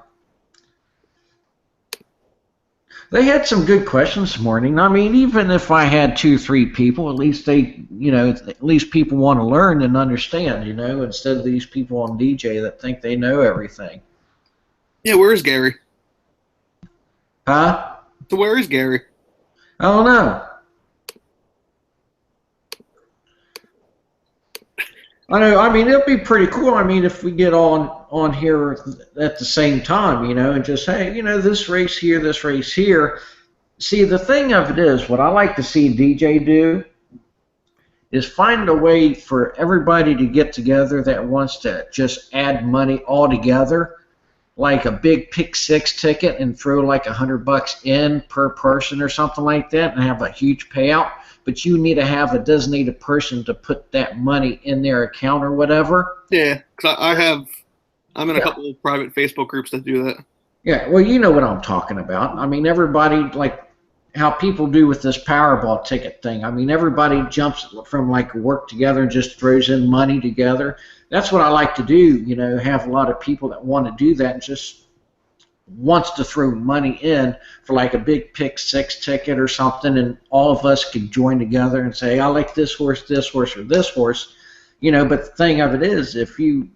They had some good questions this morning. I mean, even if I had 2-3 people, at least at least people want to learn and understand, instead of these people on DJ that think they know everything. Yeah, where is Gary? Huh? So where is Gary? I don't know. I know. I mean, it'll be pretty cool. I mean, if we get on here at the same time, and just, hey, this race here, this race here. See, the thing of it is, what I like to see DJ do is find a way for everybody to get together that wants to just add money all together, like a big pick six ticket, and throw like $100 in per person or something like that, and have a huge payout. But you need to have a designated person to put that money in their account or whatever. Yeah, because I'm in a couple of private Facebook groups that do that. Yeah, well, you know what I'm talking about. I mean, everybody, like how people do with this Powerball ticket thing. I mean, everybody jumps from like work together and just throws in money together. That's what I like to do, have a lot of people that want to do that and just wants to throw money in for like a big pick six ticket or something, and all of us could join together and say, I like this horse, or this horse, but the thing of it is, if you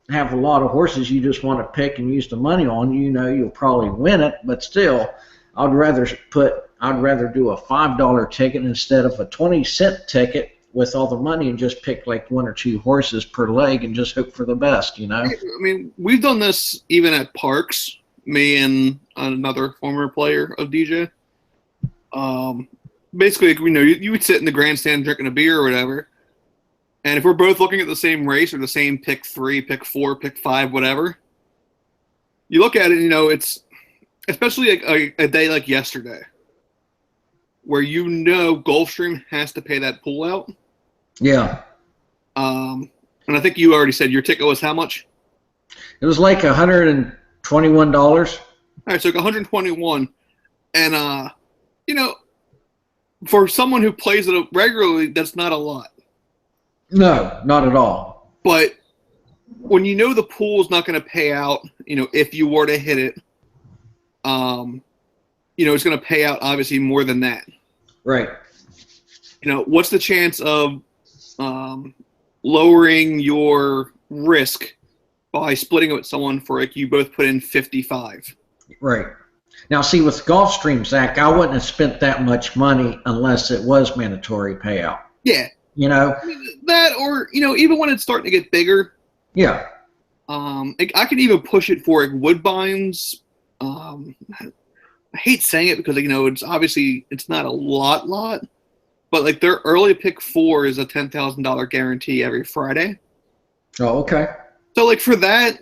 have a lot of horses you just want to pick and use the money on, you'll probably win it, but still, I'd rather do a $5 ticket instead of a 20-cent ticket with all the money and just pick like 1 or 2 horses per leg and just hope for the best, I mean, we've done this even at parks. Me and another former player of DJ. Basically, you would sit in the grandstand drinking a beer or whatever, and if we're both looking at the same race or the same pick 3, pick 4, pick 5, whatever, you look at it, it's especially a day like yesterday, where Gulfstream has to pay that pool out. Yeah. And I think you already said your ticket was how much? It was like $121. All right, so like 121, and for someone who plays it regularly, that's not a lot. No, not at all. But when the pool's not going to pay out, if you were to hit it, it's going to pay out obviously more than that. Right. What's the chance of lowering your risk by splitting it with someone for like you both put in 55? Right. Now, see, with Gulfstream, Zach, I wouldn't have spent that much money unless it was mandatory payout. Yeah. That, or even when it's starting to get bigger. Yeah. I could even push it for like Woodbines. I hate saying it because it's obviously it's not a lot, but like their early pick 4 is a $10,000 guarantee every Friday. Oh, okay. So like for that,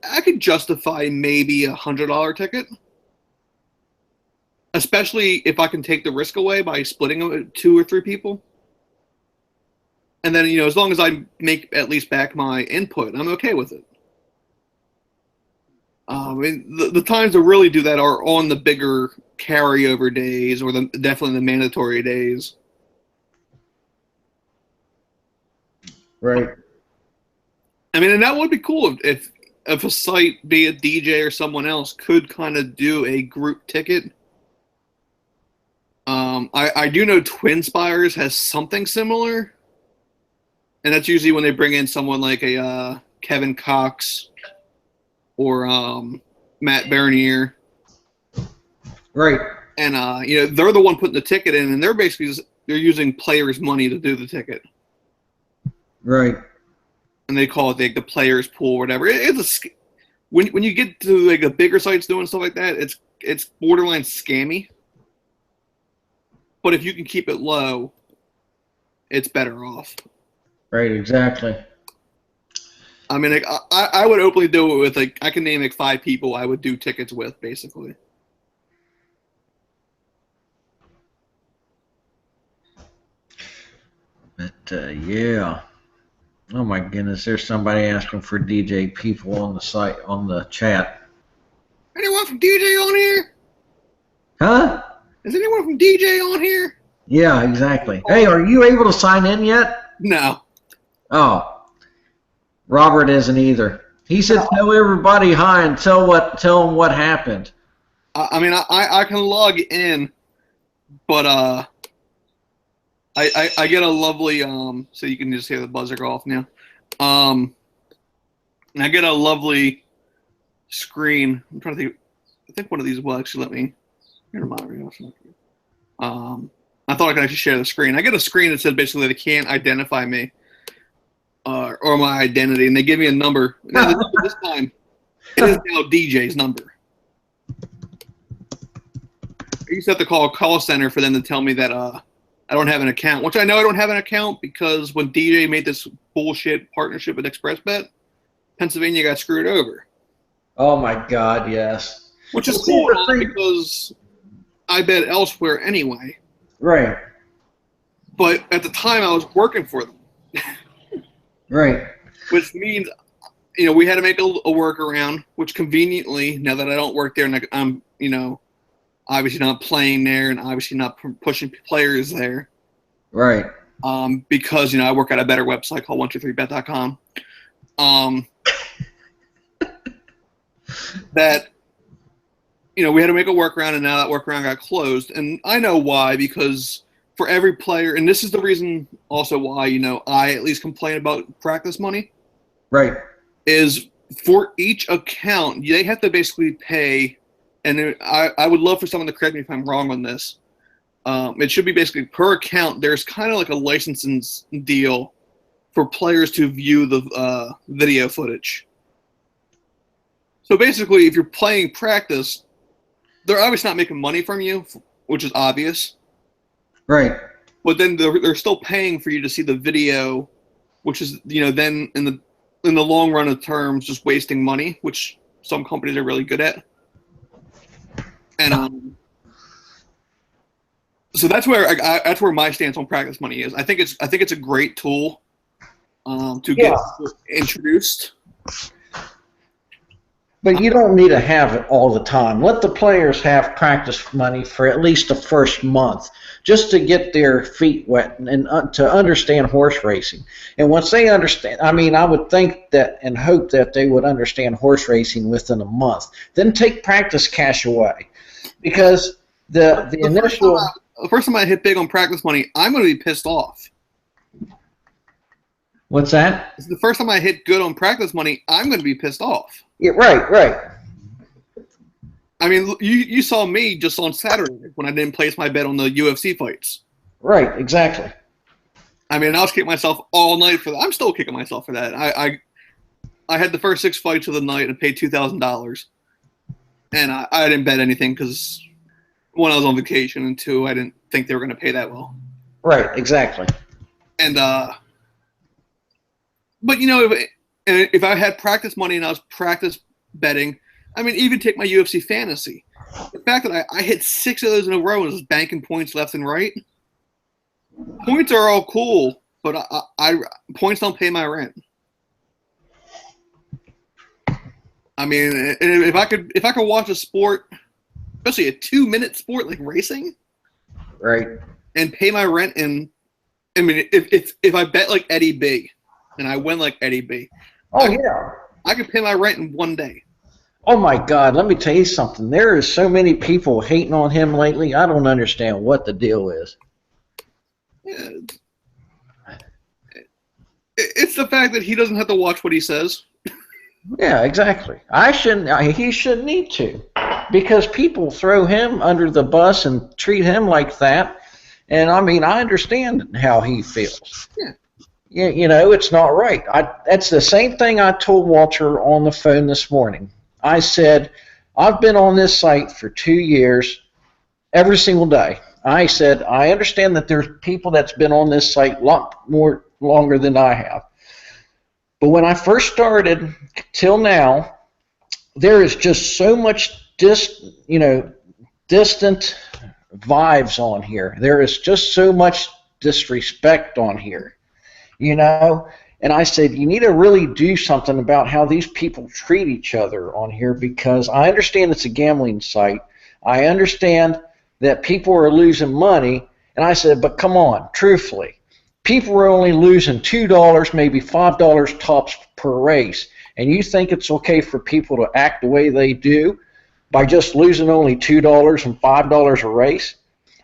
I could justify maybe $100 ticket, especially if I can take the risk away by splitting it with 2 or 3 people. And then as long as I make at least back my input, I'm okay with it. The times to really do that are on the bigger carryover days or definitely the mandatory days. Right. And that would be cool if a site, be it DJ or someone else, could kind of do a group ticket. I do know Twin Spires has something similar, and that's usually when they bring in someone like a Kevin Cox or Matt Bernier. Right. And they're the one putting the ticket in, and they're using players' money to do the ticket. Right. And they call it the players' pool or whatever. When you get to like the bigger sites doing stuff like that, it's borderline scammy. But if you can keep it low, it's better off. Right. Exactly. I mean, like, I would openly do it with I can name 5 people I would do tickets with, basically. But yeah. Oh my goodness, there's somebody asking for DJ people on the site, on the chat. Anyone from DJ on here? Huh? Is anyone from DJ on here? Yeah, exactly. Hey, are you able to sign in yet? No. Oh. Robert isn't either. He said tell everybody hi and tell them what happened. I can log in, but I get a lovely so you can just hear the buzzer go off now. I get a lovely screen. I'm trying to think. I think one of these will actually let me. I thought I could actually share the screen. I get a screen that says basically they can't identify me or my identity, and they give me a number. Now, this time, it is now DJ's number. I used to have to call a call center for them to tell me that I don't have an account, which I know I don't have an account because when DJ made this bullshit partnership with ExpressBet, Pennsylvania got screwed over. Oh my God, yes. Which is cool because I bet elsewhere anyway. Right. But at the time, I was working for them. Right. Which means, we had to make a workaround, which conveniently, now that I don't work there and I'm, obviously not playing there and obviously not pushing players there. Right. Because, I work at a better website called 123bet.com. That, we had to make a workaround, and now that workaround got closed. And I know why, because for every player, and this is the reason also why, I at least complain about practice money. Right. Is for each account, they have to basically pay, and I would love for someone to correct me if I'm wrong on this. It should be basically per account, there's kind of like a licensing deal for players to view the video footage. So basically, if you're playing practice, they're obviously not making money from you, which is obvious. Right. But then they're still paying for you to see the video, which is, then in the long run of terms, just wasting money, which some companies are really good at. And so that's where my stance on practice money is. I think it's a great tool to get introduced. But you don't need to have it all the time. Let the players have practice money for at least the first month, just to get their feet wet and to understand horse racing. And once they understand, I mean, I would think that and hope that they would understand horse racing within a month. Then take practice cash away, because the initial. The first time I hit big on practice money, I'm going to be pissed off. What's that? The first time I hit good on practice money, I'm going to be pissed off. Yeah, right. I mean, you saw me just on Saturday when I didn't place my bet on the UFC fights. Right, exactly. I mean, I was kicking myself all night for that. I'm still kicking myself for that. I had the first 6 fights of the night and paid $2,000, and I didn't bet anything because, one, I was on vacation, and 2, I didn't think they were going to pay that well. Right, exactly. And but you know, if I had practice money and I was practice betting, I mean, even take my UFC fantasy. The fact that I hit 6 of those in a row and was banking points left and right. Points are all cool, but I points don't pay my rent. I mean, if I could watch a sport, especially a 2-minute sport like racing, right, and pay my rent, and I mean, if I bet like Eddie B, and I win like Eddie B, I could pay my rent in 1 day. Oh my God, let me tell you something. There is so many people hating on him lately. I don't understand what the deal is. Yeah. It's the fact that he doesn't have to watch what he says. Yeah, exactly. He shouldn't need to, because people throw him under the bus and treat him like that. And I mean, I understand how he feels. Yeah, you know, it's not right. That's the same thing I told Walter on the phone this morning. I said, I've been on this site for 2 years, every single day. I said, I understand that there's people that's been on this site a lot more longer than I have. But when I first started till now, there is just so much distant vibes on here. There is just so much disrespect on here, you know. And I said, you need to really do something about how these people treat each other on here, because I understand it's a gambling site. I understand that people are losing money. And I said, but come on, truthfully, people are only losing $2, maybe $5 tops per race. And you think it's okay for people to act the way they do by just losing only $2 and $5 a race?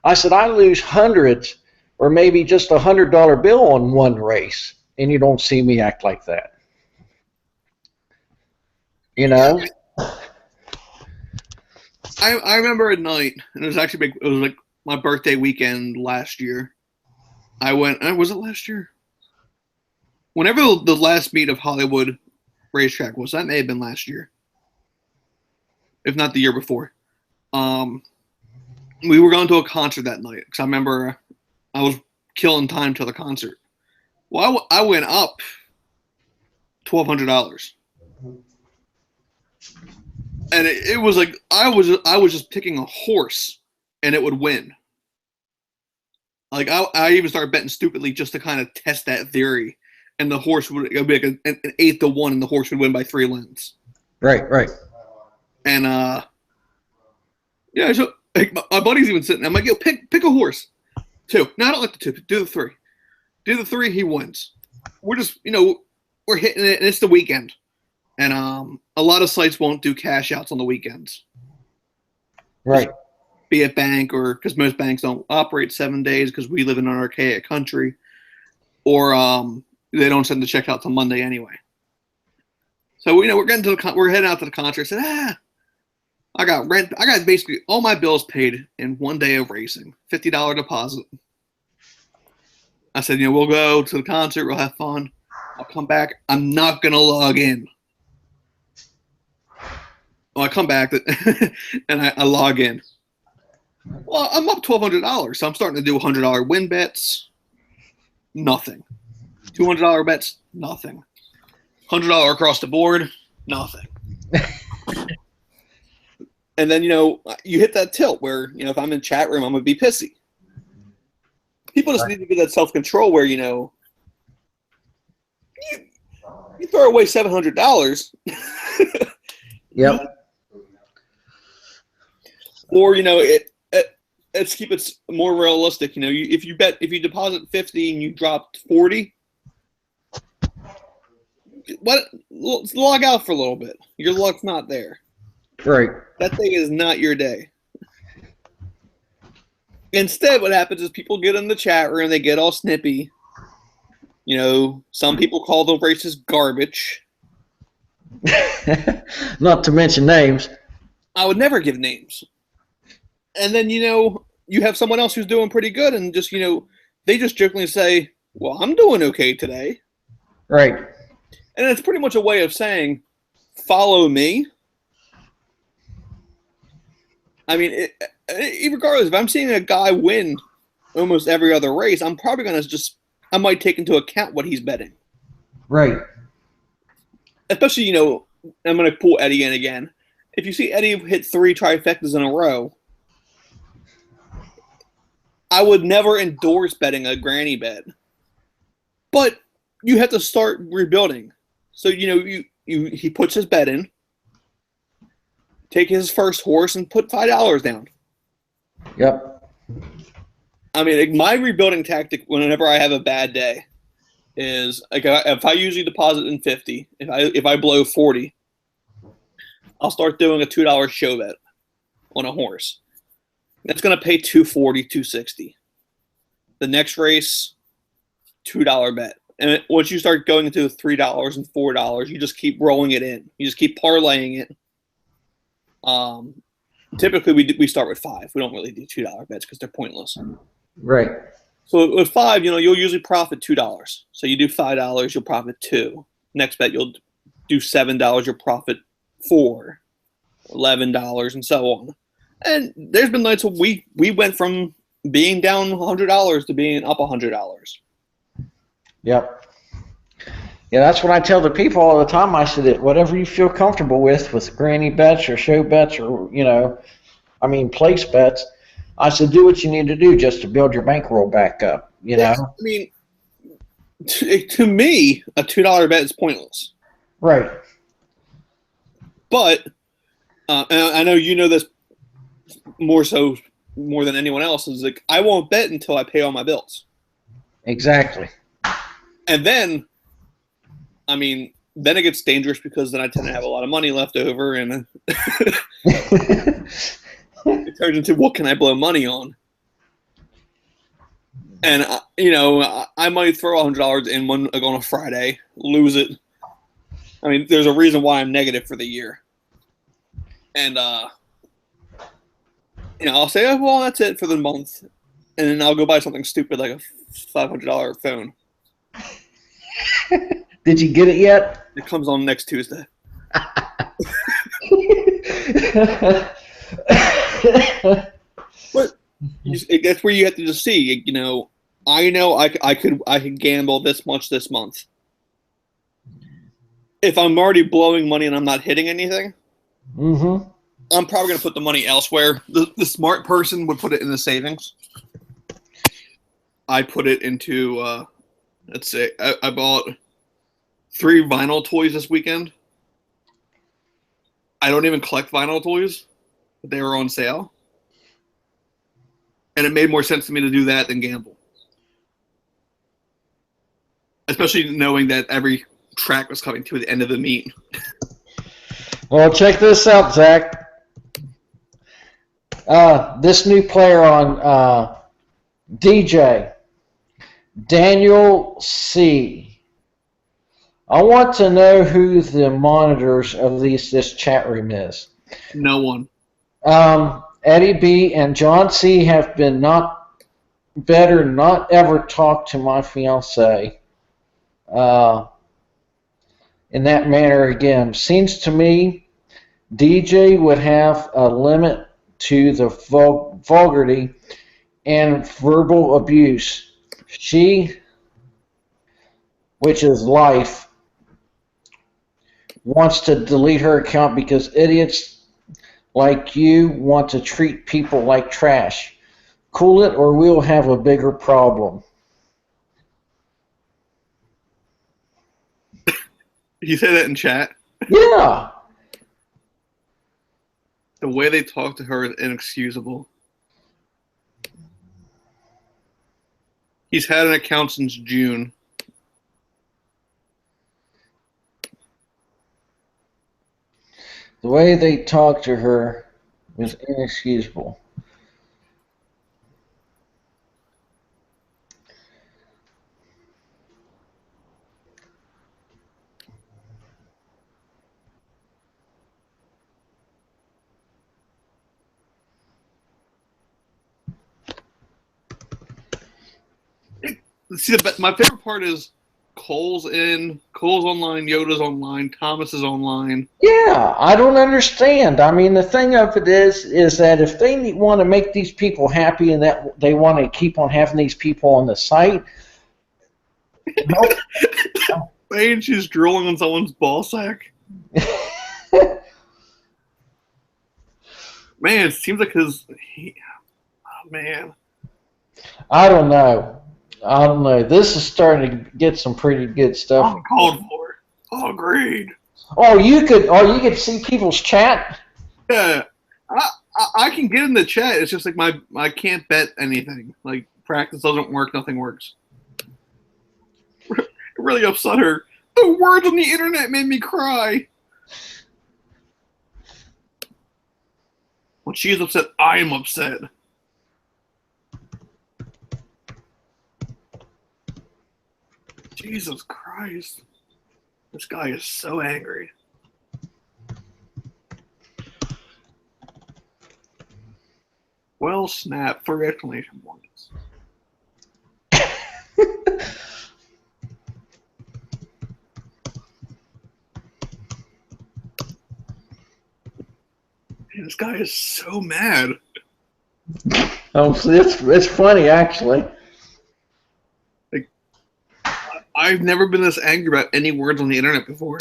I said, I lose hundreds or maybe just $100 bill on one race, and you don't see me act like that. You know? I remember at night, and it was actually it was like my birthday weekend last year. I went, was it last year? Whenever the last meet of Hollywood Racetrack was, that may have been last year, if not the year before. We were going to a concert that night, because I remember I was killing time till the concert. Well, I went up $1,200, and it was like I was just picking a horse, and it would win. Like I even started betting stupidly just to kind of test that theory, and the horse would be like an 8-1, and the horse would win by 3 lengths. Right. And yeah, so like, my buddy's even sitting there. I'm like, yo, pick a horse. 2. No, I don't like the 2. Do the 3. Do the 3, he wins. We're just, we're hitting it, and it's the weekend. And a lot of sites won't do cash outs on the weekends. Right. Be it bank, or because most banks don't operate 7 days because we live in an archaic country, or they don't send the check out till Monday anyway. So we're heading out to the concert. I said, I got rent. I got basically all my bills paid in 1 day of racing. $50 deposit. I said, we'll go to the concert. We'll have fun. I'll come back. I'm not gonna log in. Well, I come back and I log in. Well, I'm up $1,200, so I'm starting to do $100 win bets. Nothing. $200 bets. Nothing. $100 across the board. Nothing. And then you hit that tilt where if I'm in chat room, I'm gonna be pissy. People just need to get that self-control where you throw away $700. Yep. Or let's keep it more realistic. If you deposit 50 and you dropped 40, log out for a little bit. Your luck's not there. Right. That thing is not your day. Instead, what happens is people get in the chat room, they get all snippy. Some people call the races garbage. Not to mention names. I would never give names. And then, you have someone else who's doing pretty good and just, they just jokingly say, well, I'm doing okay today. Right. And it's pretty much a way of saying, follow me. I mean, regardless, if I'm seeing a guy win almost every other race, I'm probably going to I might take into account what he's betting. Right. Especially, I'm going to pull Eddie in again. If you see Eddie hit 3 trifectas in a row, I would never endorse betting a granny bet. But you have to start rebuilding. So, he puts his bet in, take his first horse and put $5 down. Yep. I mean, my rebuilding tactic whenever I have a bad day is if I usually deposit in 50, if I blow 40, I'll start doing a $2 show bet on a horse. That's going to pay $240, $260. The next race, $2 bet. And once you start going into $3 and $4, you just keep rolling it in. You just keep parlaying it. Typically, we start with 5. We don't really do $2 bets because they're pointless. Right. So with 5, you'll usually profit $2. So you do $5, you'll profit $2. Next bet, you'll do $7, you'll profit $4, $11, and so on. And there's been nights where we went from being down $100 to being up $100. Yep. Yeah, that's what I tell the people all the time. I said, whatever you feel comfortable with granny bets or show bets or, place bets, I said, do what you need to do just to build your bankroll back up, I mean, to me, a $2 bet is pointless. Right. But, and I know you know this more than anyone else, is like, I won't bet until I pay all my bills. Exactly. And then, then it gets dangerous because then I tend to have a lot of money left over and it turns into what can I blow money on? And, I might throw $100 in on a Friday, lose it. There's a reason why I'm negative for the year. And, I'll say, oh, well, that's it for the month. And then I'll go buy something stupid like a $500 phone. Did you get it yet? It comes on next Tuesday. But that's where you have to just see, I know I could gamble this much this month. If I'm already blowing money and I'm not hitting anything, I'm probably going to put the money elsewhere. The smart person would put it in the savings. I put it into, let's say, I bought 3 vinyl toys this weekend. I don't even collect vinyl toys, but they were on sale. And it made more sense to me to do that than gamble. Especially knowing that every track was coming to the end of the meet. Well, check this out, Zach. This new player on DJ, Daniel C. I want to know who the monitors of this chat room is. No one. Eddie B. and John C. have been not ever talk to my fiance in that manner again. Seems to me DJ would have a limit to the vulgarity and verbal abuse. She, which is life, wants to delete her account because idiots like you want to treat people like trash. Cool it or we'll have a bigger problem. You say that in chat? Yeah. The way they talk to her is inexcusable. He's had an account since June. The way they talk to her was inexcusable. See, my favorite part is Cole's online, Yoda's online, Thomas is online. Yeah, I don't understand. I mean, the thing of it is that if they want to make these people happy and that they want to keep on having these people on the site, And she's drooling on someone's ball sack. Man, it seems like oh man. I don't know. This is starting to get some pretty good stuff. I'm called for. Oh, agreed. Oh, you could see people's chat. Yeah, I can get in the chat. It's just like I can't bet anything. Like practice doesn't work. Nothing works. It really upset her. The words on the internet made me cry. When she's upset, I am upset. Jesus Christ. This guy is so angry. Well, snap for exclamation points. Man, this guy is so mad. Oh, it's funny actually. I've never been this angry about any words on the internet before.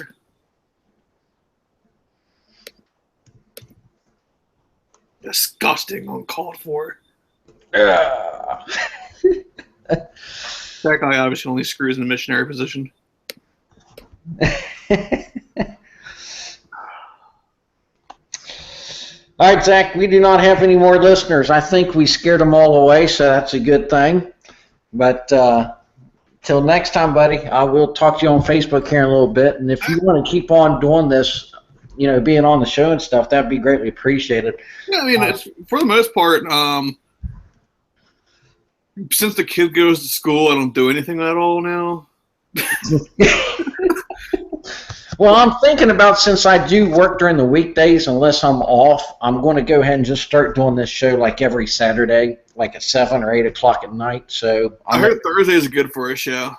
Disgusting, uncalled for. That guy obviously only screws in the missionary position. All right, Zach, we do not have any more listeners. I think we scared them all away, so that's a good thing. But till next time, buddy, I will talk to you on Facebook here in a little bit. And if you want to keep on doing this, being on the show and stuff, that'd be greatly appreciated. Yeah, I mean, it's, for the most part, since the kid goes to school, I don't do anything at all now. Well, I'm thinking about, since I do work during the weekdays, unless I'm off, I'm going to go ahead and just start doing this show like every Saturday, like at 7 or 8 o'clock at night. So I heard Thursday is good for a show.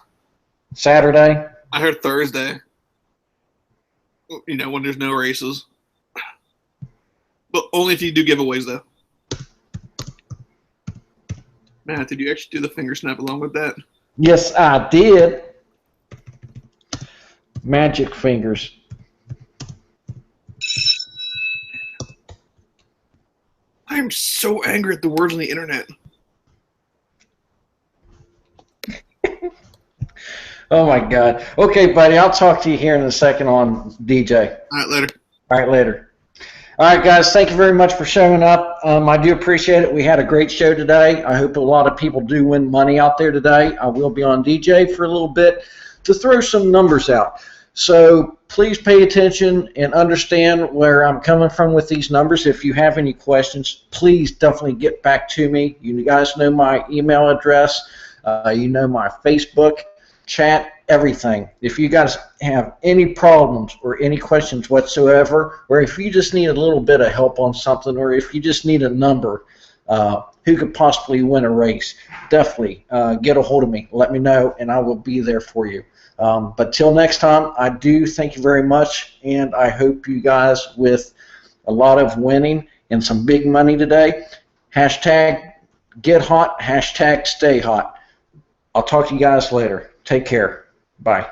Saturday? I heard Thursday. When there's no races. But only if you do giveaways, though. Matt, did you actually do the finger snap along with that? Yes, I did. Magic fingers. I am so angry at the words on the internet. Oh my God. Okay, buddy, I'll talk to you here in a second on DJ. All right, later. All right, later. All right, guys, thank you very much for showing up. I do appreciate it. We had a great show today. I hope a lot of people do win money out there today. I will be on DJ for a little bit to throw some numbers out. So please pay attention and understand where I'm coming from with these numbers. If you have any questions, please definitely get back to me. You guys know my email address. You know my Facebook, chat, everything. If you guys have any problems or any questions whatsoever, or if you just need a little bit of help on something, or if you just need a number, who could possibly win a race, definitely get a hold of me. Let me know, and I will be there for you. But till next time, I do thank you very much, and I hope you guys with a lot of winning and some big money today. Hashtag get hot, hashtag stay hot. I'll talk to you guys later. Take care. Bye.